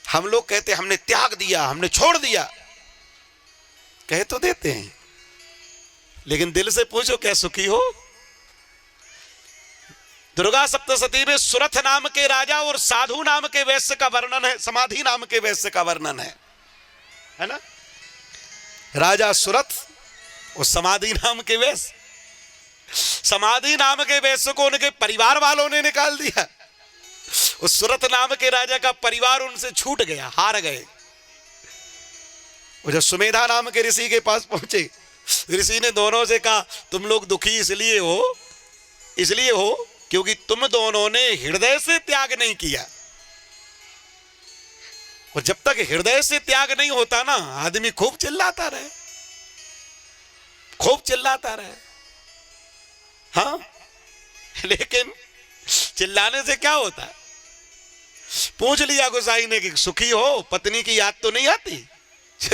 हम लोग कहते हमने त्याग दिया, हमने छोड़ दिया, कह तो देते हैं, लेकिन दिल से पूछो क्या सुखी हो? दुर्गा सप्तशती में सुरथ नाम के राजा और साधु नाम के वैश्य का वर्णन है, समाधि नाम के वैश्य का वर्णन है ना? राजा सुरथ और समाधि नाम के वैश्य। समाधि नाम के वैश्य को उनके परिवार वालों ने निकाल दिया। उस सुरथ नाम के राजा का परिवार उनसे छूट गया, हार गए। और जब सुमेधा नाम के ऋषि के पास पहुंचे, ऋषि ने दोनों से कहा तुम लोग दुखी इसलिए हो क्योंकि तुम दोनों ने हृदय से त्याग नहीं किया। और जब तक हृदय से त्याग नहीं होता ना, आदमी खूब चिल्लाता रहे, खूब चिल्लाता रहे। हाँ, लेकिन चिल्लाने से क्या होता है? पूछ लिया गोसाई ने कि सुखी हो? पत्नी की याद तो नहीं आती?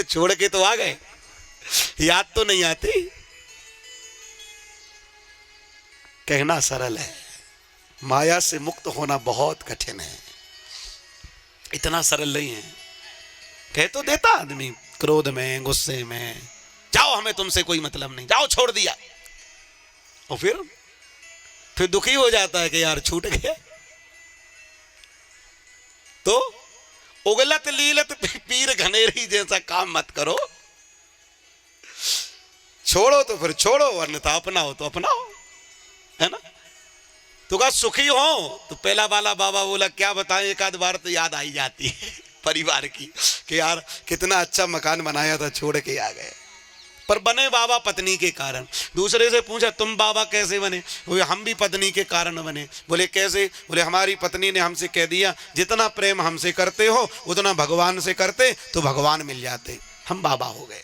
छोड़ के तो आ गए, याद तो नहीं आती? कहना सरल है, माया से मुक्त होना बहुत कठिन है। इतना सरल नहीं है। कह तो देता आदमी क्रोध में, गुस्से में, जाओ हमें तुमसे कोई मतलब नहीं, जाओ छोड़ दिया। और फिर दुखी हो जाता है कि यार छूट गया। तो उगलत लीलत पीर घनेरी जैसा काम मत करो। छोड़ो तो फिर छोड़ो, अन्यथा अपनाओ तो अपनाओ, है ना? तो कहा सुखी हो? तो पहला वाला बाबा बोला क्या बताएं, एक आध बार तो याद आई जाती है परिवार की कि यार कितना अच्छा मकान बनाया था, छोड़ के आ गए। पर बने बाबा पत्नी के कारण। दूसरे से पूछा तुम बाबा कैसे बने? बोले हम भी पत्नी के कारण बने। बोले कैसे? बोले हमारी पत्नी ने हमसे कह दिया जितना प्रेम हमसे करते हो उतना भगवान से करते तो भगवान मिल जाते। हम बाबा हो गए,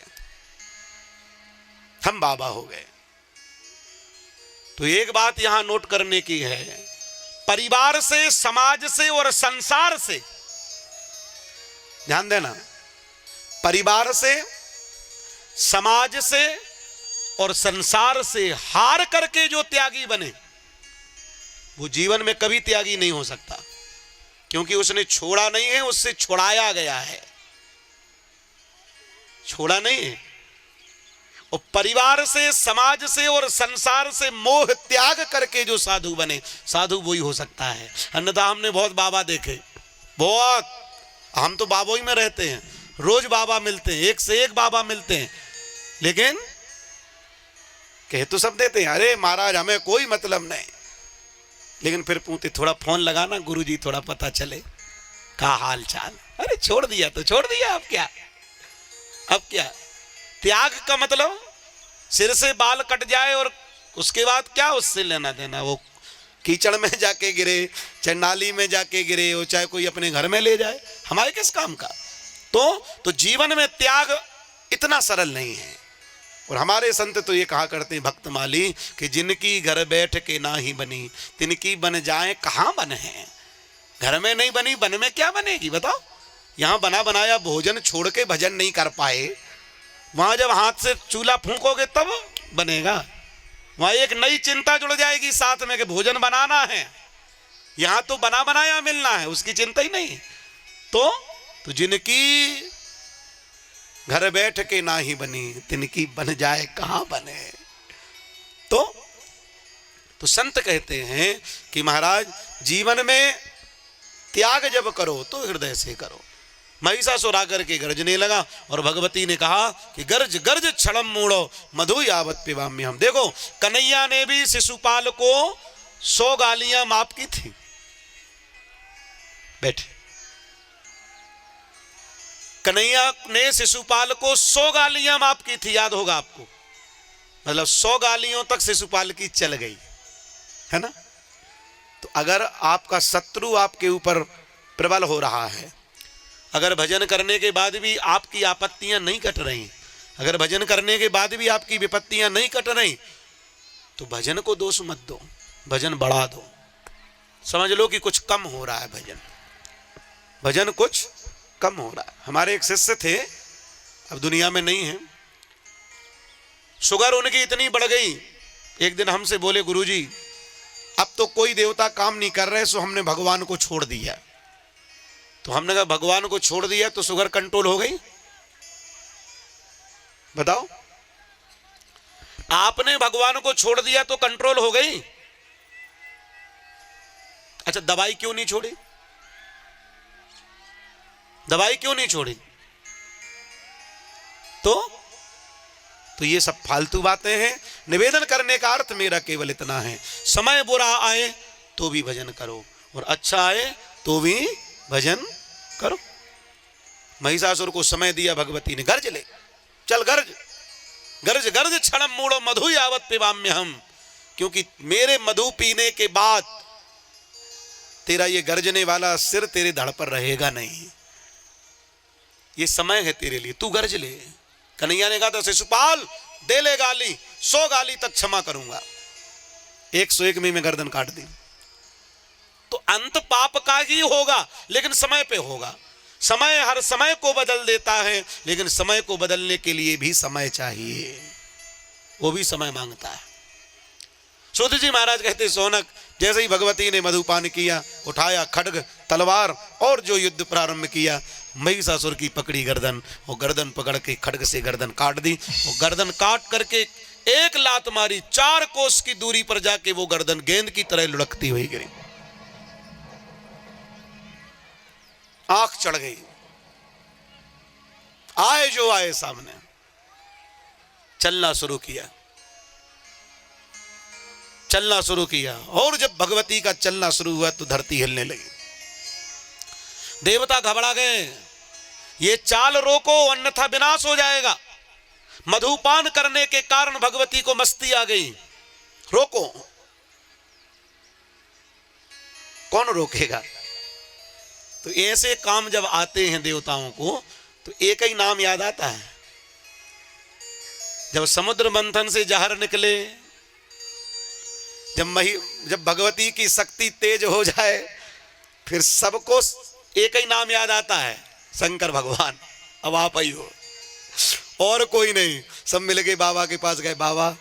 हम बाबा हो गए। तो एक बात यहां नोट करने की है, परिवार से, समाज से और संसार से, ध्यान देना, परिवार से, समाज से और संसार से हार करके जो त्यागी बने वो जीवन में कभी त्यागी नहीं हो सकता, क्योंकि उसने छोड़ा नहीं है, उससे छुड़ाया गया है, छोड़ा नहीं है। और परिवार से, समाज से और संसार से मोह त्याग करके जो साधु बने, साधु वही हो सकता है। अन्यथा हमने बहुत बाबा देखे, बहुत, हम तो बाबों ही में रहते हैं, रोज बाबा मिलते हैं, एक से एक बाबा मिलते हैं, लेकिन कह तो सब देते हैं अरे महाराज हमें कोई मतलब नहीं, लेकिन फिर पूछते थोड़ा फोन लगाना गुरुजी, थोड़ा पता चले का हाल चाल। अरे छोड़ दिया तो छोड़ दिया, अब क्या, अब क्या? त्याग का मतलब सिर से बाल कट जाए और उसके बाद क्या उससे लेना देना? वो कीचड़ में जाके गिरे, चाहे नाली में जाके गिरे, हो चाहे कोई अपने घर में ले जाए, हमारे किस काम का? तो जीवन में त्याग इतना सरल नहीं है। और हमारे संत तो ये कहा करते हैं भक्तमाली कि जिनकी घर बैठ के ना ही बनी तिनकी बन जाए कहाँ बन है। घर में नहीं बनी, वन में क्या बनेगी बताओ। यहाँ बना बनाया भोजन छोड़ के भजन नहीं कर पाए, वहां जब हाथ से चूल्हा फूंकोगे तब बनेगा। वहां एक नई चिंता जुड़ जाएगी साथ में कि भोजन बनाना है। यहां तो बना बनाया मिलना है, उसकी चिंता ही नहीं। तो जिनकी घर बैठ के ना ही बनी तिनकी बन जाए कहां बने। तो संत कहते हैं कि महाराज जीवन में त्याग जब करो तो हृदय से करो। महिषासुर आकर के गरजने लगा और भगवती ने कहा कि गर्ज गर्ज क्षणम मूढ़ो मधु यावत पिबाम्यहम्। देखो कन्हैया ने भी शिशुपाल को 100 गालियां माफ की थी। बैठे, कन्हैया ने शिशुपाल को 100 गालियां माफ की थी, याद होगा आपको। मतलब 100 गालियों तक शिशुपाल की चल गई है ना। तो अगर आपका शत्रु आपके ऊपर प्रबल हो रहा है, अगर भजन करने के बाद भी आपकी आपत्तियां नहीं कट रही, अगर भजन करने के बाद भी आपकी विपत्तियां नहीं कट रही, तो भजन को दोष मत दो, भजन बढ़ा दो। समझ लो कि कुछ कम हो रहा है, भजन कुछ कम हो रहा है। हमारे एक शिष्य थे, अब दुनिया में नहीं है, शुगर उनकी इतनी बढ़ गई। एक दिन हमसे बोले गुरुजी अब तो कोई देवता काम नहीं कर रहे, सो हमने भगवान को छोड़ दिया। तो हमने कहा भगवान को छोड़ दिया तो शुगर कंट्रोल हो गई? बताओ, आपने भगवान को छोड़ दिया तो कंट्रोल हो गई। अच्छा दवाई क्यों नहीं छोड़ी? दवाई क्यों नहीं छोड़ी? तो ये सब फालतू बातें हैं। निवेदन करने का अर्थ मेरा केवल इतना है, समय बुरा आए तो भी भजन करो और अच्छा आए तो भी भजन करो। महिषासुर को समय दिया भगवती ने, गर्ज ले, चल गर्ज गर्ज गर्ज क्षणम मूढ़ो मधु यावत पिबाम्यहम्। क्योंकि मेरे मधु पीने के बाद तेरा ये गर्जने वाला सिर तेरे धड़ पर रहेगा नहीं। ये समय है तेरे लिए, तू गर्ज ले। कन्हैया ने कहा था शिशुपाल दे ले गाली, 100 गाली तक क्षमा करूंगा। 101 में गर्दन काट दी। तो अंत पाप का ही होगा, लेकिन समय पे होगा। समय हर समय को बदल देता है, लेकिन समय को बदलने के लिए भी समय चाहिए, वो भी समय मांगता है। सूत जी महाराज कहते सोनक जैसे ही भगवती ने मधुपान किया, उठाया खड्ग तलवार और जो युद्ध प्रारंभ किया, महिषासुर की पकड़ी गर्दन, वो गर्दन पकड़ के खड्ग से गर्दन काट दी। वो गर्दन काट करके एक लात मारी, 4 कोस की दूरी पर जाके वो गर्दन गेंद की तरह लुढ़कती हुई गिरी। आंख चढ़ गई, आए जो आए सामने, चलना शुरू किया, चलना शुरू किया। और जब भगवती का चलना शुरू हुआ तो धरती हिलने लगी। देवता घबरा गए, ये चाल रोको अन्यथा विनाश हो जाएगा। मधुपान करने के कारण भगवती को मस्ती आ गई, रोको। कौन रोकेगा? तो ऐसे काम जब आते हैं देवताओं को तो एक ही नाम याद आता है। जब समुद्र मंथन से जहर निकले, जब भगवती की शक्ति तेज हो जाए, फिर सबको एक ही नाम याद आता है, शंकर भगवान। अब आप ही हो और कोई नहीं। सब मिलके बाबा के पास गए, बाबा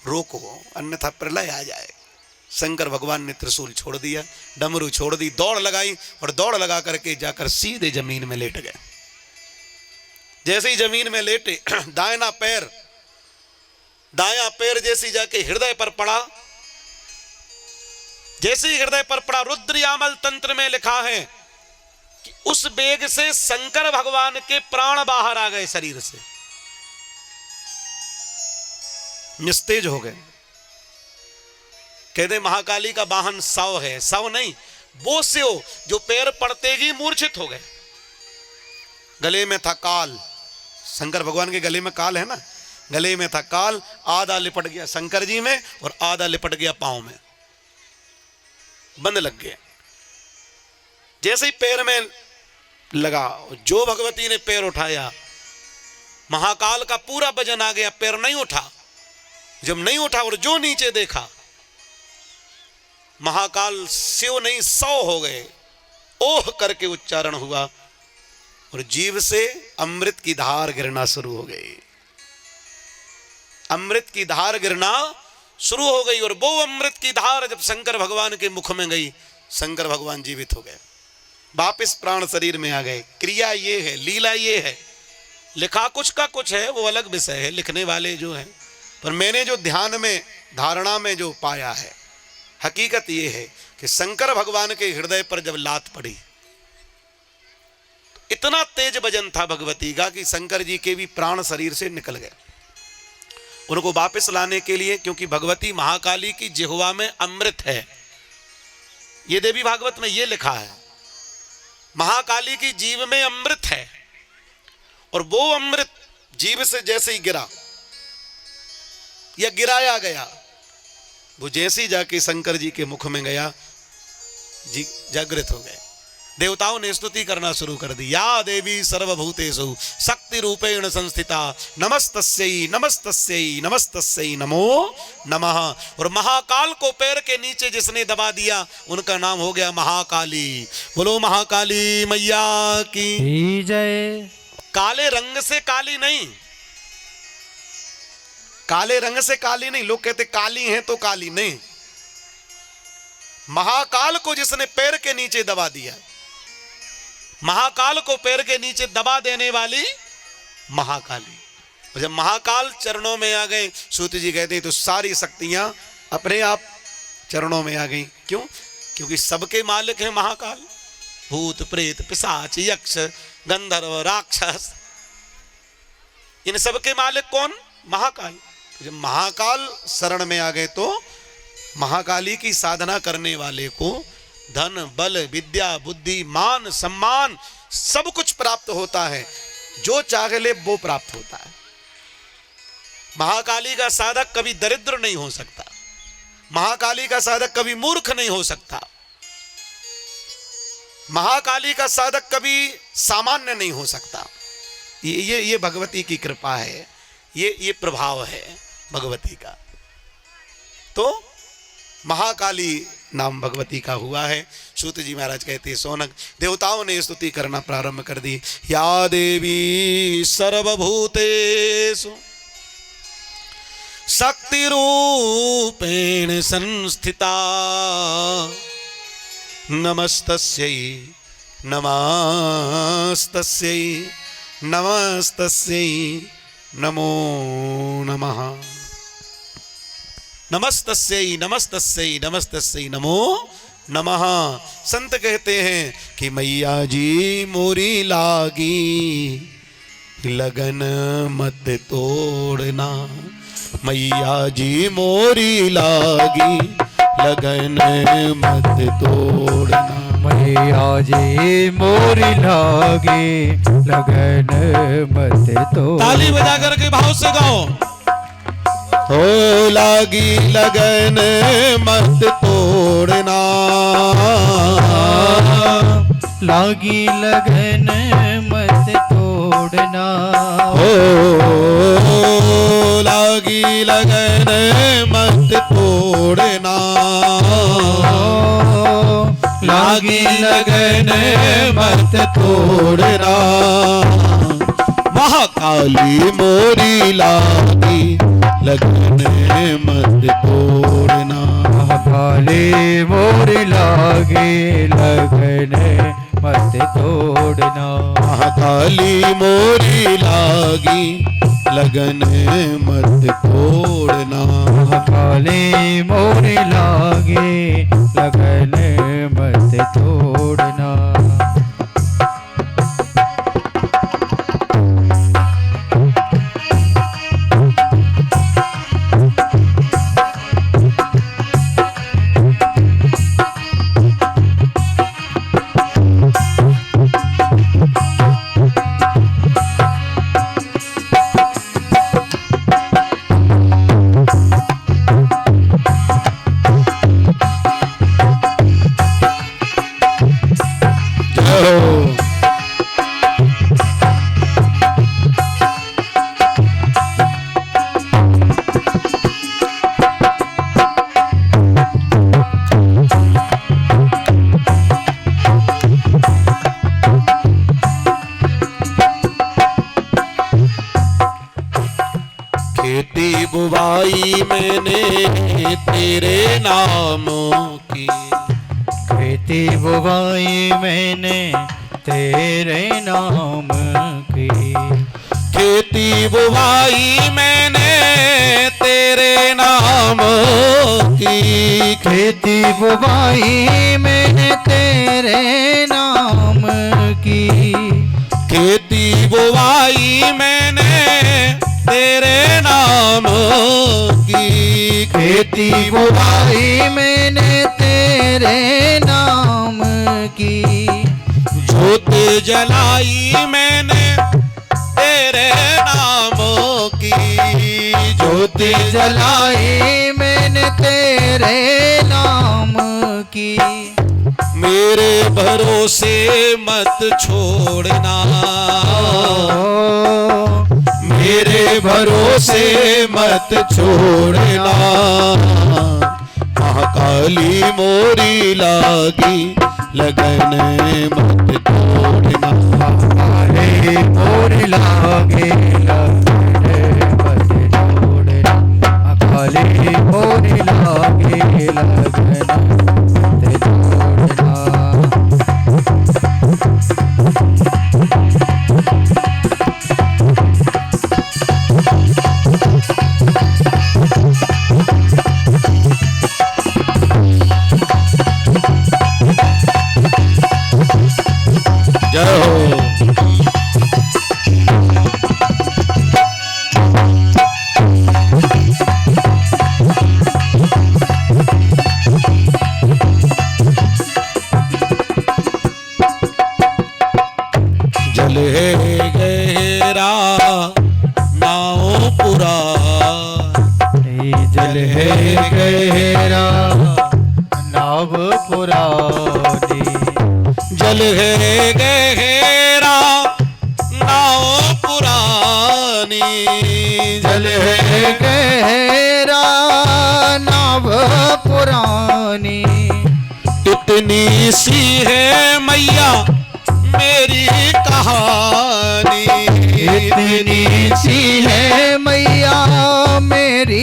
रोको अन्यथा प्रलय आ जाए। शंकर भगवान ने त्रिशूल छोड़ दिया, डमरू छोड़ दी, दौड़ लगाई और दौड़ लगा करके जाकर सीधे जमीन में लेट गए। जैसे ही जमीन में लेटे, दायां पैर जैसे जाके हृदय पर पड़ा, जैसे ही हृदय पर पड़ा, रुद्रयामल तंत्र में लिखा है कि उस वेग से शंकर भगवान के प्राण बाहर आ गए शरीर से, निस्तेज हो गए। कहते महाकाली का वाहन सौ है, सौ नहीं वो स्यो, जो पैर पड़ते ही मूर्छित हो गए। गले में था काल, शंकर भगवान के गले में काल है ना, गले में था काल, आधा लिपट गया शंकर जी में और आधा लिपट गया पांव में, बंद लग गया। जैसे ही पैर में लगा, जो भगवती ने पैर उठाया महाकाल का पूरा वजन आ गया, पैर नहीं उठा। जब नहीं उठा और जो नीचे देखा महाकाल शिव नहीं 100 हो गए। ओह करके उच्चारण हुआ और जीव से अमृत की धार गिरना शुरू हो गई। अमृत की धार गिरना शुरू हो गई और वो अमृत की धार जब शंकर भगवान के मुख में गई, शंकर भगवान जीवित हो गए, वापिस प्राण शरीर में आ गए। क्रिया ये है, लीला ये है, लिखा कुछ का कुछ है, वो अलग विषय है, लिखने वाले जो है। पर मैंने जो ध्यान में धारणा में जो पाया है, हकीकत ये है कि शंकर भगवान के हृदय पर जब लात पड़ी, इतना तेज वजन था भगवती का कि शंकर जी के भी प्राण शरीर से निकल गए। उनको वापस लाने के लिए, क्योंकि भगवती महाकाली की जिह्वा में अमृत है, ये देवी भागवत में ये लिखा है, महाकाली की जीव में अमृत है। और वो अमृत जीव से जैसे ही गिरा या गिराया गया, वो जैसे ही जाके शंकर जी के मुख में गया, जी जागृत हो गए। देवताओं ने स्तुति करना शुरू कर दी। या देवी सर्वभूतेषु शक्ति रूपेण संस्थिता नमस्तस्यै नमस्तस्यै नमस्तस्यै नमो नमः। और महाकाल को पैर के नीचे जिसने दबा दिया, उनका नाम हो गया महाकाली। बोलो महाकाली मैया की जय। काले रंग से काली नहीं, काले रंग से काली नहीं। लोग कहते काली हैं तो काली नहीं। महाकाल को जिसने पैर के नीचे दबा दिया, महाकाल को पैर के नीचे दबा देने वाली महाकाली। और जब महाकाल चरणों में आ गए, सूत जी कहते हैं तो सारी शक्तियां अपने आप चरणों में आ गई। क्यों? क्योंकि सबके मालिक है महाकाल। भूत प्रेत पिशाच यक्ष गंधर्व राक्षस, इन सबके मालिक कौन? महाकाल। जब महाकाल शरण में आ गए तो महाकाली की साधना करने वाले को धन बल विद्या बुद्धि मान सम्मान सब कुछ प्राप्त होता है। जो चाहे ले वो प्राप्त होता है। महाकाली का साधक कभी दरिद्र नहीं हो सकता, महाकाली का साधक कभी मूर्ख नहीं हो सकता, महाकाली का साधक कभी सामान्य नहीं हो सकता। ये भगवती की कृपा है, ये प्रभाव है भगवती का। तो महाकाली नाम भगवती का हुआ है। सूत जी महाराज कहते हैं, सोनक देवताओं ने स्तुति करना प्रारंभ कर दी। या देवी सर्वभूतेषु शक्ति रूपेण संस्थिता नमस्तस्यै नमस्तस्यै नमस्तस्यै नमो नमः। नमस्तस्यै नमस्तस्यै नमस्तस्यै नमो नमः। संत कहते हैं कि मैया जी मोरी लागी लगन मत तोड़ना, मैया जी मोरी लागी लगन मत तोड़ना, मैया जी मोरी लागी लगन मत तोड़ना। ताली बजा करके भाव से गाओ। हो लागी लगन मत तोड़ना, लागी लगन मत तोड़ना, हो लागी लगन मत तोड़ना, लागी लगन मत तोड़ना। महाकाली मोरी लागी लगन मत तोड़ना, महाकाली मोरी लागी लगन मत तोड़ना, महाकाली मोरी लागी लगन मत तोड़ना, महाकाली मोरी लागी लगन मत तोड़ना। खेती बुवाई मैंने तेरे नाम की। खेती बुवाई मैंने तेरे नाम की। खेती बुवाई मैंने तेरे नाम की। खेती बुवाई मैंने तेरे नाम की। खेती बुवाई मैंने तेरे नाम की। खेती बुवाई मैंने तेरे नाम की। जोत जलाई मैंने तेरे नाम की। ज्योति जलाई मैंने तेरे नाम की। मेरे भरोसे मत छोड़ना। मेरे भरोसे मत छोड़ना। महाकाली मोरी लागी लगन मत तोड़ना। काले मोर लागे लगन मत छोड़ना। काले मोर लागे लगन मत छोड़ना। जय हो। जल है गहरा नाव पुरा। जल है गहरा नाव पुरानी। जल है गहरा नाव पुरानी। जल है गहरा नाव पुरानी। इतनी सी है मैया मेरी कहानी। इतनी सी है मैया मेरी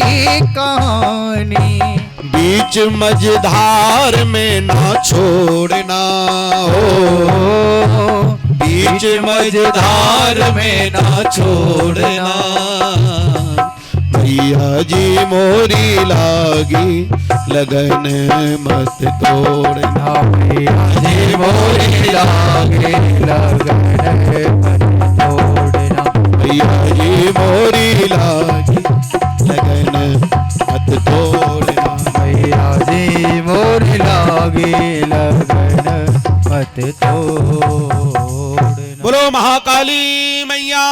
कहानी। बीच मझधार में ना छोड़ना हो। बीच मझधार में ना छोड़ना। मैया जी मोरी लागी लगन मत तोड़ना। मैया जी मोरी लागे लगन मत तोड़ना। मैया जी मोरी लागी लगन मत तोड़ना। मैया जी मोरी लागे लगन मत तोड़ना। बोलो महाकाली मैया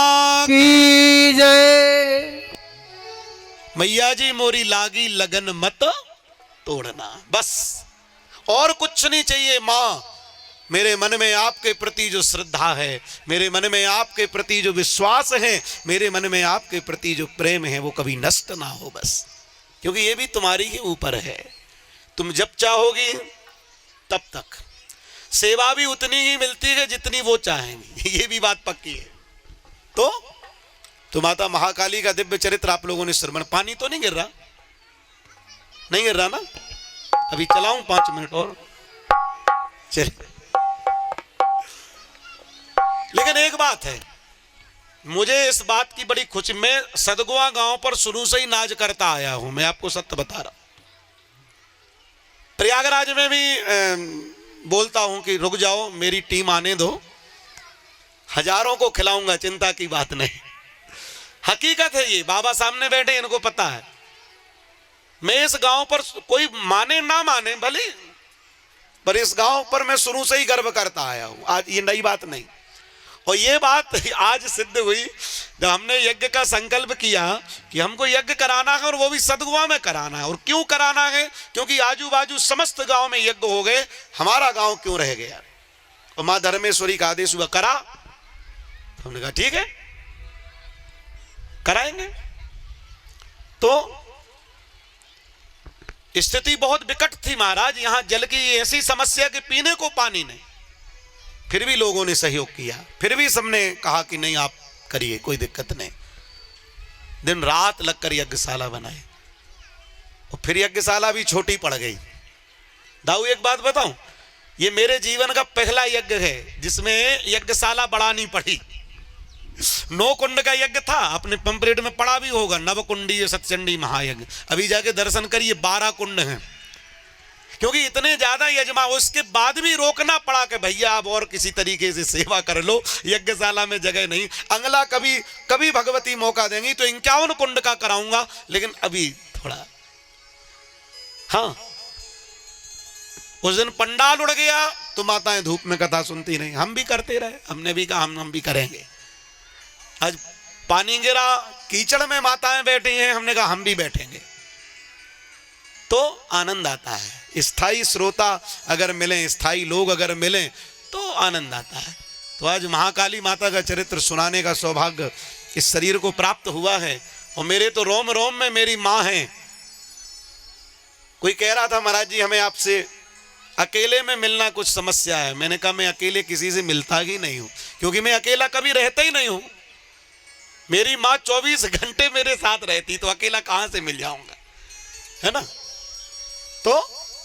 की जय। मैया जी मोरी लागी लगन मत तोड़ना। बस और कुछ नहीं चाहिए माँ। मेरे मन में आपके प्रति जो श्रद्धा है, मेरे मन में आपके प्रति जो विश्वास है, मेरे मन में आपके प्रति जो प्रेम है वो कभी नष्ट ना हो बस। क्योंकि ये भी तुम्हारी ही ऊपर है। तुम जब चाहोगी तब तक सेवा भी उतनी ही मिलती है जितनी वो चाहेंगी। ये भी बात पक्की है। तो माता महाकाली का दिव्य चरित्र आप लोगों ने श्रवण। पानी तो नहीं गिर रहा? नहीं गिर रहा ना? अभी चलाऊं 5 मिनट और चल। लेकिन एक बात है, मुझे इस बात की बड़ी खुशी। मैं सदगुआ गांव पर शुरू से ही नाज करता आया हूं। मैं आपको सत्य बता रहा हूं। प्रयागराज में भी बोलता हूं कि रुक जाओ, मेरी टीम आने दो, हजारों को खिलाऊंगा, चिंता की बात नहीं। हकीकत है ये। बाबा सामने बैठे, इनको पता है। मैं इस गांव पर, कोई माने ना माने भले, पर इस गांव पर मैं शुरू से ही गर्व करता आया हूं। आज ये नई बात नहीं। और ये बात आज सिद्ध हुई जब हमने यज्ञ का संकल्प किया कि हमको यज्ञ कराना है और वो भी सदगुआ में कराना है। और क्यों कराना है? क्योंकि आजू बाजू समस्त गांव में यज्ञ हो गए, हमारा गांव क्यों रह गया? और मां धर्मेश्वरी का आदेश हुआ, करा। हमने कहा ठीक है, कराएंगे। तो स्थिति बहुत विकट थी महाराज। यहां जल की ऐसी समस्या कि पीने को पानी नहीं। फिर भी लोगों ने सहयोग किया। फिर भी सबने कहा कि नहीं आप करिए, कोई दिक्कत नहीं। दिन रात लगकर यज्ञशाला बनाई, और फिर यज्ञशाला भी छोटी पड़ गई। दाऊ एक बात बताऊं, ये मेरे जीवन का पहला यज्ञ है जिसमें यज्ञशाला बढ़ानी पड़ी। 9 कुंड का यज्ञ था, अपने पंपलेट में पड़ा भी होगा, नवकुंडीय सतचंडी महायज्ञ। अभी जाके दर्शन करिए, 12 कुंड हैं, क्योंकि इतने ज्यादा यजमा, उसके बाद भी रोकना पड़ा कि भैया आप और किसी तरीके से सेवा कर लो, यज्ञशाला में जगह नहीं। अगला कभी भगवती मौका देंगी तो 51 कुंड का कराऊंगा, लेकिन अभी थोड़ा। हाँ, उस दिन पंडाल उड़ गया तो माताएं धूप में कथा सुनती नहीं, हम भी करते रहे, हमने भी कहा हम भी करेंगे। आज पानी गिरा, कीचड़ में माताएं बैठी हैं, हमने कहा हम भी बैठेंगे। तो आनंद आता है, स्थायी श्रोता अगर मिलें, स्थायी लोग अगर मिलें तो आनंद आता है। तो आज महाकाली माता का चरित्र सुनाने का सौभाग्य इस शरीर को प्राप्त हुआ है, और मेरे तो रोम रोम में मेरी माँ है। कोई कह रहा था महाराज जी हमें आपसे अकेले में मिलना कुछ समस्या है। मैंने कहा मैं अकेले किसी से मिलता ही नहीं हूं, क्योंकि मैं अकेला कभी रहता ही नहीं हूं। मेरी माँ 24 घंटे मेरे साथ रहती, तो अकेला कहां से मिल जाऊंगा, है ना।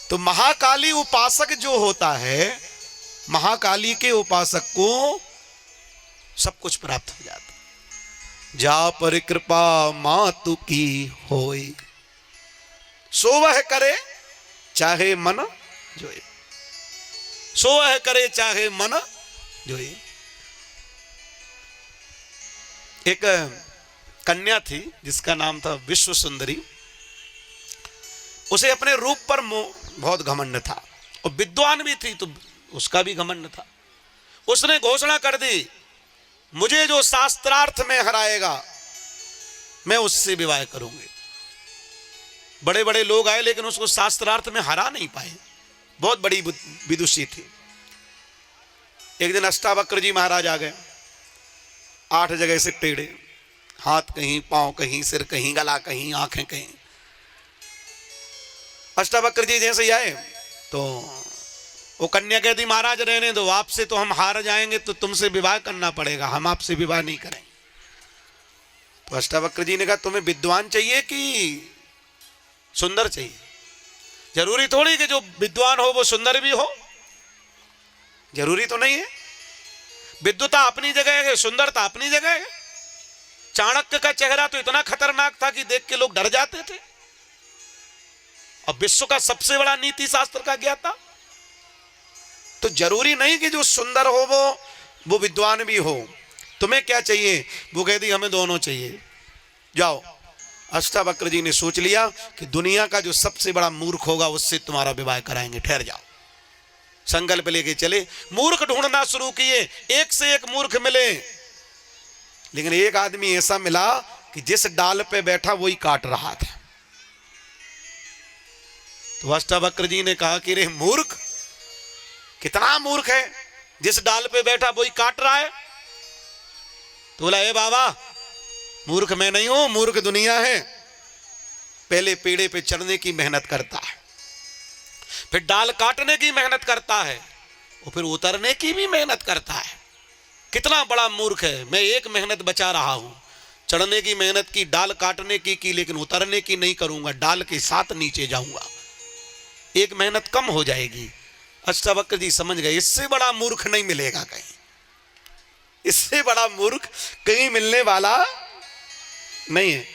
तो महाकाली उपासक जो होता है, महाकाली के उपासक को सब कुछ प्राप्त हो जाता है। जा पर कृपा मातु की होए, सो वह करे चाहे मन जोए, सो वह करे चाहे मन जोए। एक कन्या थी जिसका नाम था विश्व सुंदरी। उसे अपने रूप पर बहुत घमंड था, और विद्वान भी थी तो उसका भी घमंड था। उसने घोषणा कर दी, मुझे जो शास्त्रार्थ में हराएगा मैं उससे विवाह करूंगी। बड़े बड़े लोग आए लेकिन उसको शास्त्रार्थ में हरा नहीं पाए, बहुत बड़ी विदुषी थी। एक दिन अष्टावक्र जी महाराज आ गए, 8 जगह से टेढ़े, हाथ कहीं, पांव कहीं, सिर कहीं, गला कहीं, आंखें कहीं। अष्टावक्र जी जैसे ही आए तो वो कन्या कहती महाराज रहने दो, आपसे तो हम हार जाएंगे, तो तुमसे विवाह करना पड़ेगा, हम आपसे विवाह नहीं करेंगे। तो अष्टावक्र जी ने कहा तुम्हें विद्वान चाहिए कि सुंदर चाहिए? जरूरी थोड़ी कि जो विद्वान हो वो सुंदर भी हो, जरूरी तो नहीं है। विद्वता अपनी जगह है, सुंदरता अपनी जगह है। चाणक्य का चेहरा तो इतना खतरनाक था कि देख के लोग डर जाते थे, और विश्व का सबसे बड़ा नीति शास्त्र का ज्ञाता। तो जरूरी नहीं कि जो सुंदर हो वो विद्वान भी हो। तुम्हें क्या चाहिए? वो कहती हमें दोनों चाहिए। जाओ, अष्टावक्र जी ने सोच लिया कि दुनिया का जो सबसे बड़ा मूर्ख होगा उससे तुम्हारा विवाह कराएंगे, ठहर जाओ। संकल्प लेके चले, मूर्ख ढूंढना शुरू किए, एक से एक मूर्ख मिले, लेकिन एक आदमी ऐसा मिला कि जिस डाल पे बैठा वही काट रहा था। तो अष्टावक्र जी ने कहा कि रे मूर्ख, कितना मूर्ख है, जिस डाल पे बैठा वही काट रहा है। तो बोला ए बाबा, मूर्ख मैं नहीं हूं, मूर्ख दुनिया है। पहले पेड़े पे चढ़ने की मेहनत करता है, फिर डाल काटने की मेहनत करता है, और फिर उतरने की भी मेहनत करता है। कितना बड़ा मूर्ख है। मैं एक मेहनत बचा रहा हूं, चढ़ने की मेहनत की, डाल काटने की, लेकिन उतरने की नहीं करूंगा, डाल के साथ नीचे जाऊंगा, एक मेहनत कम हो जाएगी। अष्टावक्र जी समझ गए इससे बड़ा मूर्ख नहीं मिलेगा कहीं, इससे बड़ा मूर्ख कहीं मिलने वाला नहीं है।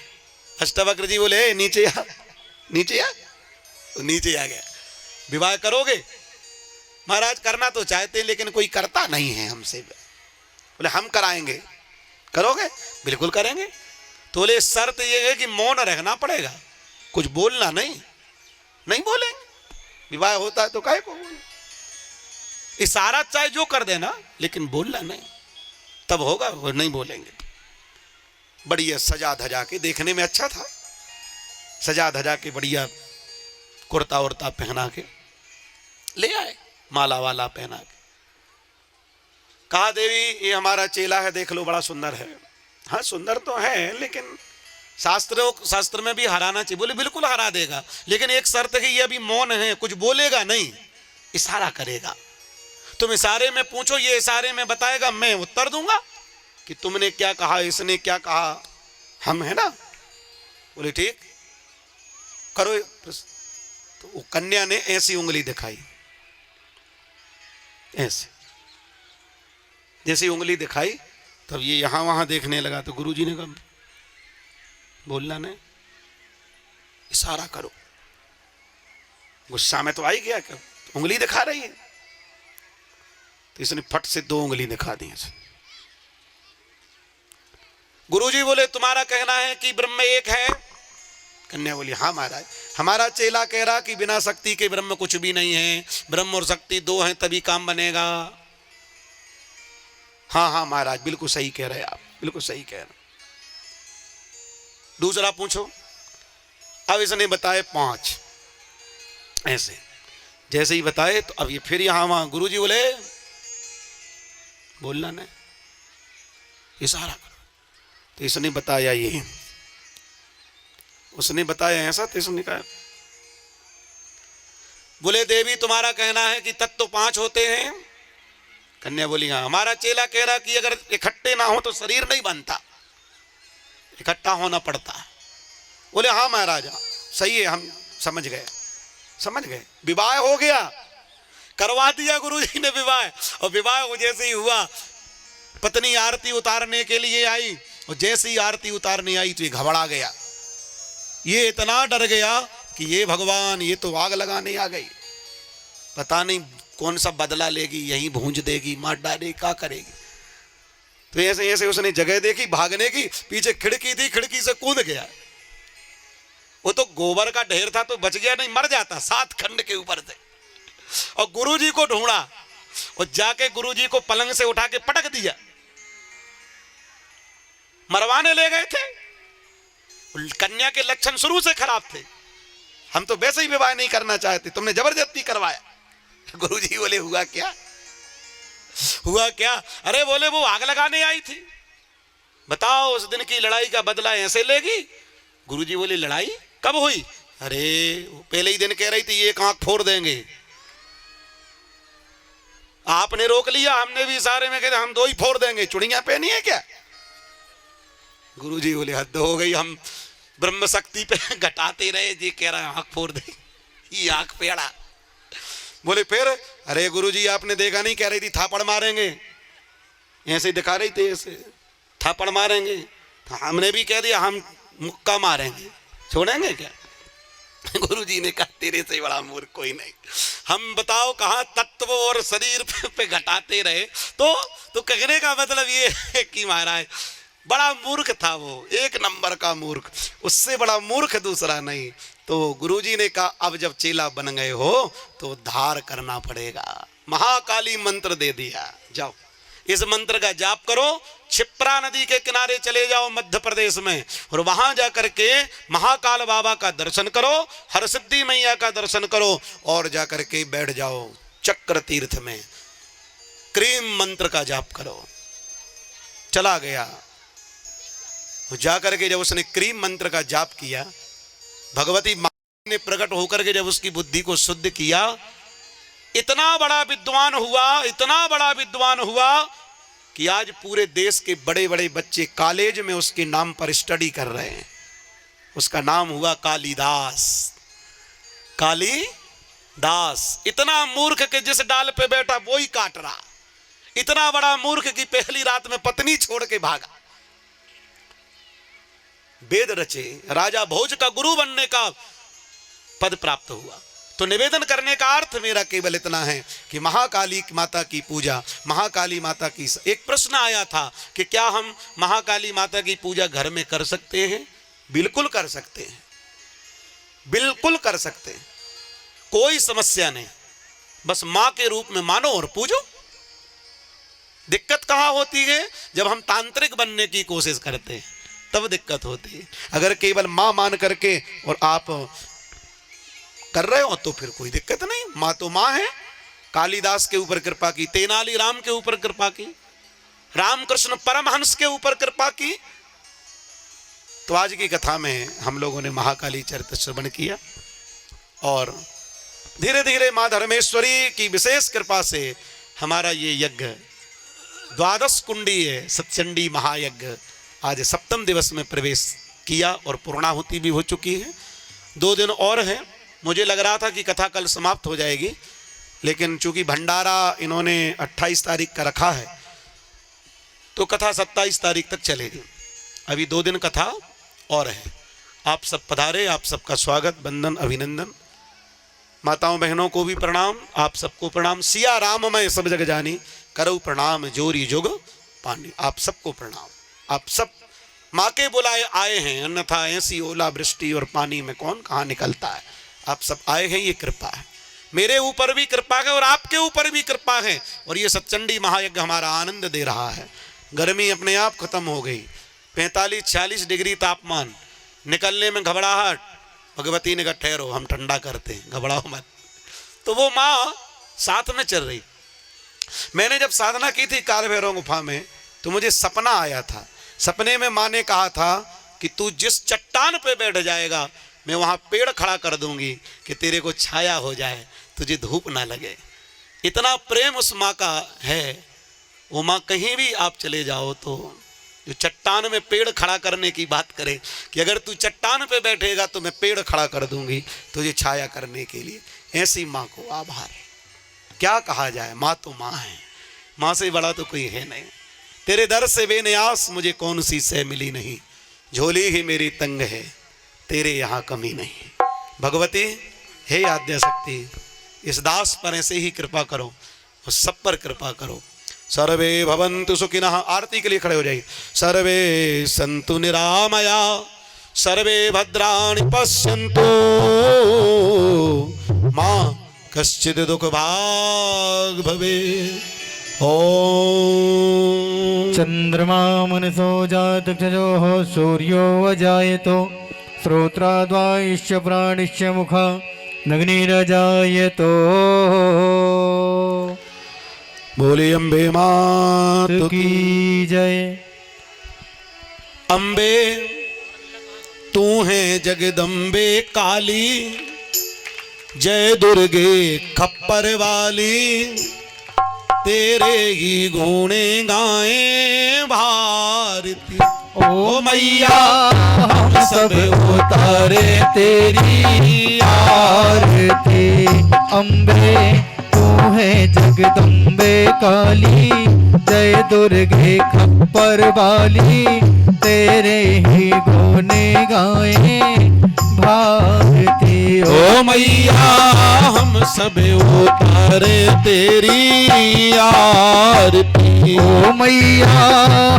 अष्टावक्र जी बोले नीचे आ, नीचे आ। तो नीचे आ गया। विवाह करोगे? महाराज करना तो चाहते लेकिन कोई करता नहीं है हमसे। बोले हम कराएंगे। करोगे? बिल्कुल करेंगे। तो बोले शर्त यह है कि मौन रहना पड़ेगा, कुछ बोलना नहीं। नहीं बोलेंगे, विवाह होता है तो काहे को बोले, इशारा चाहे जो कर देना, लेकिन बोलना नहीं, तब होगा। वो नहीं बोलेंगे। बढ़िया सजा धजा के, देखने में अच्छा था, सजा धजा के बढ़िया कुर्ता उर्ता पहना के ले आए, माला वाला पहना के। कहा देवी ये हमारा चेला है, देख लो बड़ा सुंदर है। हाँ सुंदर तो है, लेकिन शास्त्र में भी हराना चाहिए। बोले बिल्कुल हरा देगा, लेकिन एक शर्त है, ये अभी मौन है, कुछ बोलेगा नहीं, इशारा करेगा। तुम इशारे में पूछो, ये इशारे में बताएगा, मैं उत्तर दूंगा कि तुमने क्या कहा, इसने क्या कहा। हम है ना, बोले ठीक, करो। तो वो कन्या ने ऐसी उंगली दिखाई, ऐसे जैसी उंगली दिखाई, तब ये यहां वहां देखने लगा। तो गुरुजी ने कहा बोलना नहीं, इशारा करो। गुस्सा में तो आई गया, क्या उंगली दिखा रही है। तो इसने फट से 2 उंगली दिखा दी। गुरुजी बोले तुम्हारा कहना है कि ब्रह्म एक है? कन्या बोली हाँ महाराज, हमारा चेला कह रहा कि बिना शक्ति के ब्रह्म कुछ भी नहीं है, ब्रह्म और शक्ति 2 हैं तभी काम बनेगा। हाँ हाँ महाराज, बिल्कुल सही कह रहे आप, बिल्कुल सही कह रहे। दूसरा पूछो। अब इसने बताए 5 ऐसे, जैसे ही बताए तो अब ये फिर यहां वहां। गुरुजी बोले बोलना नहीं, इशारा करो। तो इसने बताया ये, उसने बताया ऐसा। तो इसने कहा बोले देवी तुम्हारा कहना है कि तत्व 5 होते हैं? कन्या बोली हाँ। हमारा चेला कह रहा कि अगर इकट्ठे ना हो तो शरीर नहीं बनता, इकट्ठा होना पड़ता है। बोले हाँ महाराजा सही है, हम समझ गए, समझ गए। विवाह हो गया, करवा दिया गुरुजी ने विवाह। और विवाह जैसे ही हुआ, पत्नी आरती उतारने के लिए आई, और जैसे ही आरती उतारने आई तो ये घबरा गया। ये इतना डर गया कि ये भगवान, ये तो आग लगाने आ गई, पता नहीं कौन सा बदला लेगी, यहीं भूंज देगी, मार डालेगी, क्या करेगी। तो ऐसे ऐसे उसने जगह देखी भागने की, पीछे खिड़की थी, खिड़की से कूद गया। वो तो गोबर का ढेर था तो बच गया, नहीं मर जाता 7 खंड के ऊपर से। और गुरुजी को ढूंढा, और जाके गुरुजी को पलंग से उठा के पटक दिया। मरवाने ले गए थे। कन्या के लक्षण शुरू से खराब थे, हम तो वैसे ही विवाह नहीं करना चाहते, तुमने जबरदस्ती करवाया। गुरुजी बोले हुआ क्या, हुआ क्या? अरे बोले वो आग लगाने आई थी, बताओ उस दिन की लड़ाई का बदला ऐसे लेगी? गुरुजी बोले लड़ाई कब हुई? अरे पहले ही दिन कह रही थी एक आंख फोड़ देंगे, आपने रोक लिया, हमने भी इशारे में कहते हम 2 ही फोड़ देंगे, चुड़ियां पहनी है क्या? गुरुजी बोले हद हो गई, हम ब्रह्म शक्ति पे घटाते रहे, जी कह रहा है आंख फोड़ दे, ये आंख पेड़ा। बोले फिर? अरे गुरुजी आपने देखा नहीं, कह रही थी थापड़ मारेंगे, ऐसे दिखा रही थी, ऐसे थापड़ मारेंगे। तो हमने भी कह दिया हम मुक्का मारेंगे, छोड़ेंगे क्या? गुरुजी ने कहा तेरे से बड़ा मूर्ख कोई नहीं, हम बताओ कहाँ तत्व और शरीर पे घटाते रहे। तो कहने का मतलब ये है कि महाराज बड़ा मूर्ख था वो, 1 नंबर का मूर्ख, उससे बड़ा मूर्ख दूसरा नहीं। तो गुरुजी ने कहा अब जब चेला बन गए हो तो धार करना पड़ेगा। महाकाली मंत्र दे दिया, जाओ इस मंत्र का जाप करो, क्षिप्रा नदी के किनारे चले जाओ मध्य प्रदेश में, और वहां जाकर के महाकाल बाबा का दर्शन करो, हरसिद्धि मैया का दर्शन करो, और जाकर के बैठ जाओ चक्र तीर्थ में, क्रीम मंत्र का जाप करो। चला गया, जाकर के जब उसने क्रीम मंत्र का जाप किया, भगवती मां ने प्रकट होकर के जब उसकी बुद्धि को शुद्ध किया, इतना बड़ा विद्वान हुआ, इतना बड़ा विद्वान हुआ कि आज पूरे देश के बड़े बड़े बच्चे कॉलेज में उसके नाम पर स्टडी कर रहे हैं। उसका नाम हुआ कालिदास, कालिदास। इतना मूर्ख के जिस डाल पे बैठा वो ही काट रहा, इतना बड़ा मूर्ख की पहली रात में पत्नी छोड़ के भागा। वेद रचे, राजा भोज का गुरु बनने का पद प्राप्त हुआ। तो निवेदन करने का अर्थ मेरा केवल इतना है कि महाकाली माता की पूजा, महाकाली माता की, एक प्रश्न आया था कि क्या हम महाकाली माता की पूजा घर में कर सकते हैं? बिल्कुल कर सकते हैं, बिल्कुल कर सकते हैं, कोई समस्या नहीं, बस मां के रूप में मानो और पूजो। दिक्कत कहां होती है? जब हम तांत्रिक बनने की कोशिश करते हैं तब दिक्कत होती है। अगर केवल मां मान करके और आप कर रहे हो तो फिर कोई दिक्कत नहीं, मां तो मां है। कालिदास के ऊपर कृपा की, तेनाली राम के ऊपर कृपा की, रामकृष्ण परमहंस के ऊपर कृपा की। तो आज की कथा में हम लोगों ने महाकाली चरित्र श्रवण किया, और धीरे धीरे मां धर्मेश्वरी की विशेष कृपा से हमारा ये यज्ञ 12 कुंडीय सतचंडी महायज्ञ आज 7वें दिवस में प्रवेश किया और पूर्णाहुति भी हो चुकी है। 2 दिन और हैं। मुझे लग रहा था कि कथा कल समाप्त हो जाएगी, लेकिन चूंकि भंडारा इन्होंने 28 तारीख का रखा है तो कथा 27 तारीख तक चलेगी। अभी 2 दिन कथा और है। आप सब पधारे, आप सबका स्वागत, वंदन, अभिनंदन। माताओं बहनों को भी प्रणाम, आप सबको प्रणाम। सिया राम मैं सब जग जानी, करो प्रणाम जोरी जुग पानी। आप सबको प्रणाम। आप सब माँ के बुलाए आए हैं, अन्यथा ऐसी ओला वृष्टि और पानी में कौन कहाँ निकलता है। आप सब आए हैं, ये कृपा है। मेरे ऊपर भी कृपा है और आपके ऊपर भी कृपा है। और ये सतचंडी महायज्ञ हमारा आनंद दे रहा है। गर्मी अपने आप खत्म हो गई। 45-46 डिग्री तापमान, निकलने में घबराहट। भगवती ने कहा ठहरो, हम ठंडा करते हैं, घबराओ मत। तो वो माँ साथ में चल रही। मैंने जब साधना की थी काल भैरव गुफा में तो मुझे सपना आया था। सपने में माँ ने कहा था कि तू जिस चट्टान पे बैठ जाएगा मैं वहाँ पेड़ खड़ा कर दूंगी कि तेरे को छाया हो जाए, तुझे धूप ना लगे। इतना प्रेम उस माँ का है। वो माँ कहीं भी आप चले जाओ तो जो चट्टान में पेड़ खड़ा करने की बात करे कि अगर तू चट्टान पे बैठेगा तो मैं पेड़ खड़ा कर दूंगी तुझे छाया करने के लिए। ऐसी माँ को आभार। क्या कहा जाए, माँ तो माँ है, माँ से बड़ा तो कोई है नहीं। तेरे दर से बेनियास मुझे कौन सी सह मिली नहीं, झोली ही मेरी तंग है, तेरे यहाँ कमी नहीं। भगवती हे आद्य शक्ति, इस दास पर ऐसे ही कृपा करो, उस सब पर कृपा करो। सर्वे भवन्तु सुखिनः। आरती के लिए खड़े हो जाइए। सर्वे सन्तु निरामया, सर्वे भद्राणि पश्यन्तु, माँ कश्चित् दुःख भाग् भवेत्। ओम। चंद्रमा मनसो जातक्षजोः सूर्यो अजायतो, श्रोत्राद्वायुश्च प्राणिश्च मुखा नग्निरजायतो। बोले अम्बे मात की जय। अम्बे तू है जगदम्बे काली, जय दुर्गे खप्पर वाली, तेरे ही गुणे गाए भारती। ओ मैया हम सब उतारे तेरी आरती। अम्बे तू है जगदम्बे काली, जय दुर्गे खप्पर वाली, तेरे ही गुणे गाए भारती। ओ मैया हम सब उतारे तेरी आरती। ओ मैया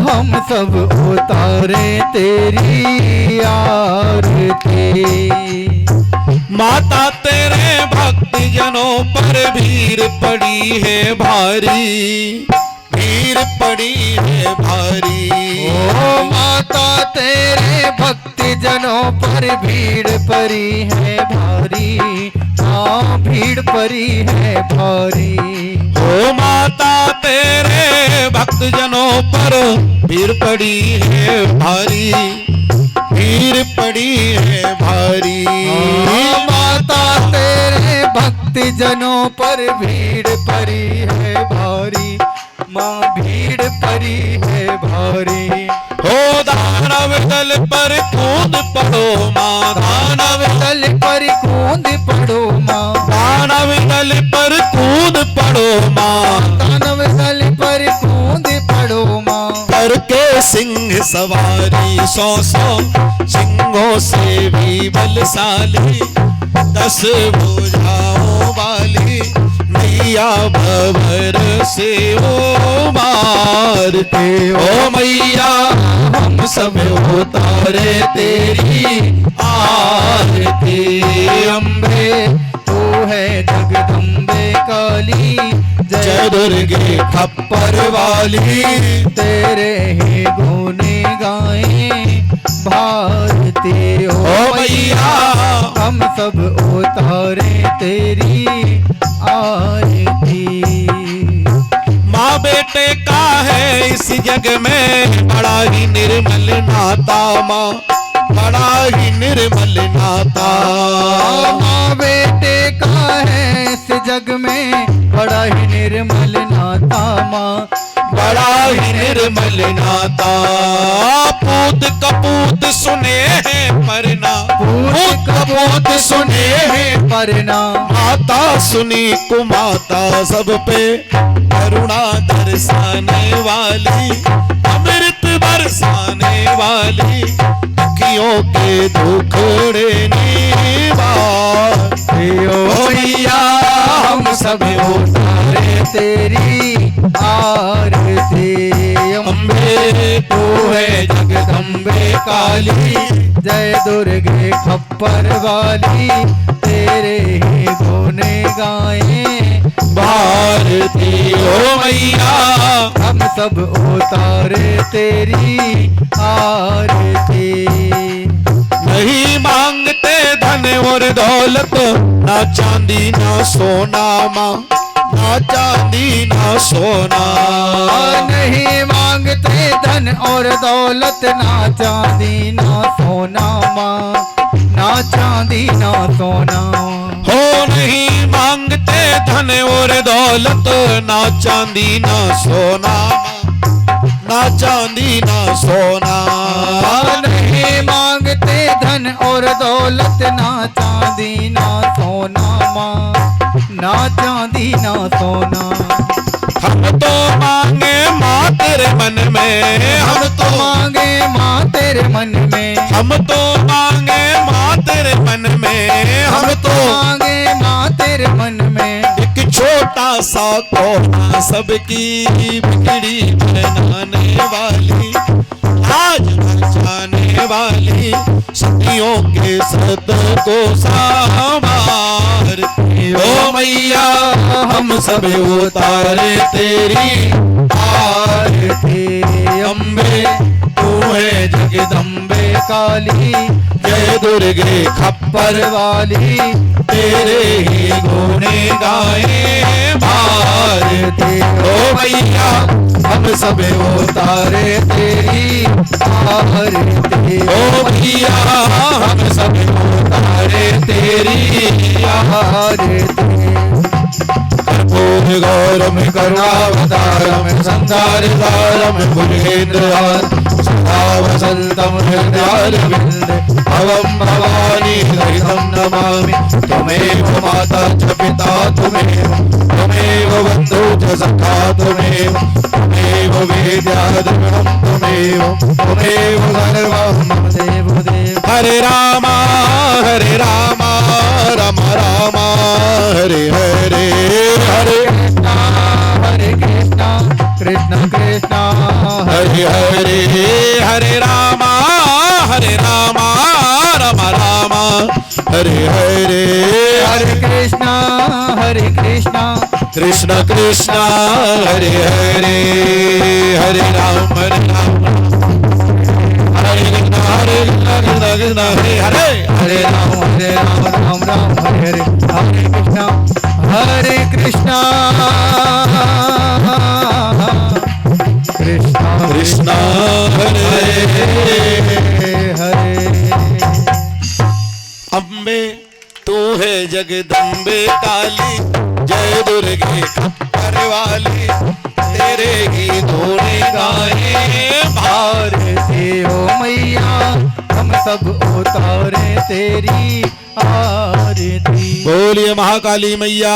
हम सब उतारे तेरी आरती। माता तेरे भक्ति जनों पर भीड़ पड़ी है भारी, भीड़ पड़ी है भारी। ओ माता तेरे भक्ति जनों पर भीड़ पड़ी है भारी, हाँ भीड़ पड़ी है भारी। ओ माता तेरे भक्त जनों पर भीड़ पड़ी है भारी, भीड़ पड़ी है भारी। माता तेरे भक्ति जनों पर भीड़ पड़ी है भारी, माँ भीड़ पड़ी है भारी। हो दानव दल पर कूद पड़ो माँ, दानव दल पर कूद पड़ो माँ, दानव दल पर कूद पड़ो माँ, दानव दल पर कूद पड़ो माँ। करके सिंह सवारी 100 सिंहों से भी बलशाली, 10 भुजाओं वाली नैया भवर से ओ मारते। ओ मैया हम सब उतारे तेरी आरती। अम्बे तू है जगदम्बे काली, जय दुर्गे खप्पर वाली, तेरे ही गुने गाए भारती। ओ मैया हम सब उतारे तेरी आरती। माँ बेटे का है इस जग में बड़ा ही निर्मल नाता, माँ बड़ा ही निर्मल नाता। माँ बेटे का है इस जग में बड़ा ही निर्मल नाता, माँ बड़ा ही निर्मल नाता। पूत कपूत सुने हैं परना, पूत कपूत सुने हैं परना। माता सुनी कुमाता सब पे करुणा दर्शाने वाली, अमृत बरसाने वाली, दुखियों के दुखड़े निवार। ओ मैया हम सब उतारे तेरी आरती। अम्बे तू है जगदम्बे काली, जय दुर्गे खप्पर वाली, तेरे ही गुने गाए भारती। ओ मैया हम सब उतारे तेरी आरती। नहीं मांगते धन और दौलत, ना चांदी ना सोना माँ, ना चांदी ना सोना। नहीं मांगते धन और दौलत, ना चांदी ना सोना माँ, ना चांदी ना सोना। हो नहीं मांगते धन और दौलत, ना चांदी ना सोना, ना चांदी ना सोना। नहीं मांगते धन और दौलत, ना चांदी ना सोना माँ, ना चांदी ना सोना। हम तो मांगे माँ तेरे मन में, हम तो मांगे माँ तेरे मन में, हम तो मांगे माँ तेरे मन में, हम तो मांगे माँ तेरे मन में। एक छोटा सा कोना सबकी बिगड़ी बनाने वाली, आज बचाने वाली, सदियों के सत को संवार। ओ मैया हम सब उतारे तेरी आरती। अम्बे तू है जगदम्बे काली, जय दुर्गे खप्पर वाली, तेरे ही गुने गाए भारती। ओ मैया हम सब उतारे तेरी आरती। ओ मैया हम सब उतारे तेरी आरती। कर्पूर गौरम करुणावतारम संसारसारम भुजगेन्द्रहार सदा वसंतम हृदयारविंदे भवं भवानी हरितं नमामि। त्वमेव माता च पिता त्वमेव, त्वमेव बन्धु च सखा त्वमेव, त्वमेव वेद्याद्रविणं त्वमेव, त्वमेव सर्वं मम देवो देव। हरे राम राम राम हरे हरे हरे कृष्णा कृष्ण कृष्ण हरे हरे हरे राम राम राम हरे हरे हरे कृष्णा कृष्ण कृष्ण हरे हरे हरे राम हरे कृष्ण कृष्ण हरे हरे हरे राम राम राम हरे हरे। हरे कृष्णा कृष्णा कृष्ण हरे हरे। अम्बे तू है जगदम्बे काली, जय दुर्गे खप्पर वाली, तेरे ही धोने गाए भारती। ओ मैया हम सब उतारे तेरी आरती। बोलिए महाकाली मैया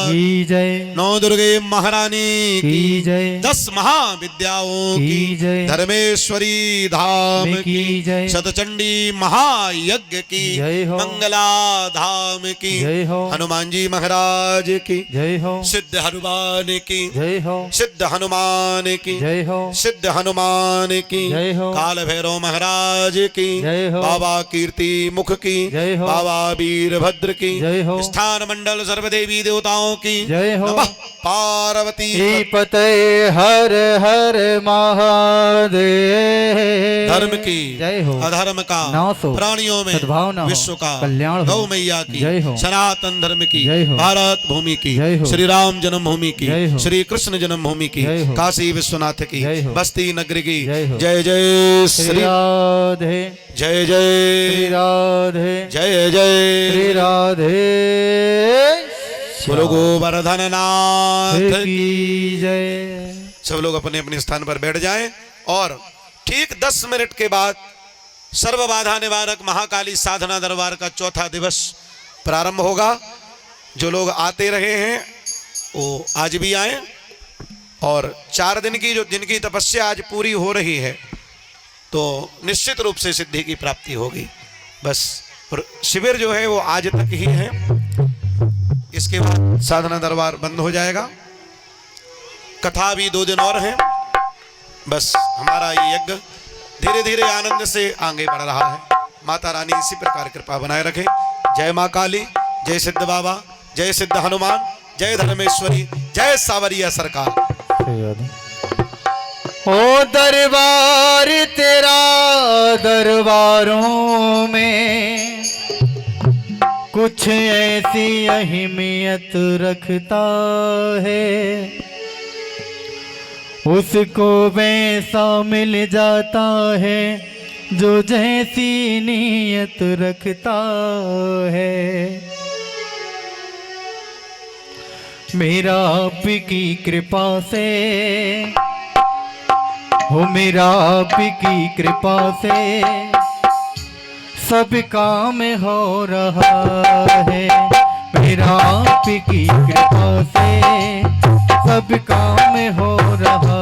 की जय, नौ दुर्गे महारानी की जय, 10 महाविद्याओं की की, जय, धर्मेश्वरी धाम की जय, शतचंडी महायज्ञ की, जय हो, मंगला धाम की, जय हो, हनुमान जी महाराज की, जय हो, सिद्ध हनुमान की, जय हो, सिद्ध हनुमान की, जय हो, सिद्ध हनुमान की, जय हो, काल भैरव महाराज की, जय हो, बाबा कीर्ति मुख की, जय हो, बाबा वीरभद्र की, जय हो, स्थान मंडल सर्वदेवी देवताओं की, जय हो, नमः पार्वती पते हर हर महादेव। धर्म की, जय हो, अधर्म का, नाश हो, प्राणियों में सद्भावना हो, विश्व का कल्याण हो, गौ मैया की, जय हो, सनातन धर्म की, जय हो, भारत भूमि की, जय हो, श्री राम जन्मभूमि की, जय हो, श्री कृष्ण जन्मभूमि की, जय हो, काशी विश्वनाथ की, जय हो, बस्ती नगरी की, जय हो, जय जय श्री श्री राधे, जय श्री जय राधे, जय जय श्री राधे। बोलो गोवर्धन नाथ की जय। सब लोग अपने अपने स्थान पर बैठ जाएं और ठीक 10 मिनट के बाद सर्व बाधा निवारक महाकाली साधना दरबार का चौथा दिवस प्रारंभ होगा। जो लोग आते रहे हैं वो आज भी आए और 4 दिन की जो जिनकी तपस्या आज पूरी हो रही है तो निश्चित रूप से सिद्धि की प्राप्ति होगी। बस शिविर जो है वो आज तक ही है, इसके बाद साधना दरबार बंद हो जाएगा। कथा भी 2 दिन और है। बस हमारा ये यज्ञ धीरे धीरे आनंद से आगे बढ़ रहा है। माता रानी इसी प्रकार कृपा बनाए रखे। जय माँ काली, जय सिद्ध बाबा, जय सिद्ध हनुमान, जय धर्मेश्वरी, जय सावरिया सरकार। ओ दरबार तेरा दरबारों में कुछ ऐसी अहमियत रखता है, उसको वैसा मिल जाता है जो जैसी नीयत रखता है। मेरा आपकी कृपा से हो, मेरा आपकी कृपा से सब काम हो रहा है। मेरा आपकी कृपा से सब काम हो रहा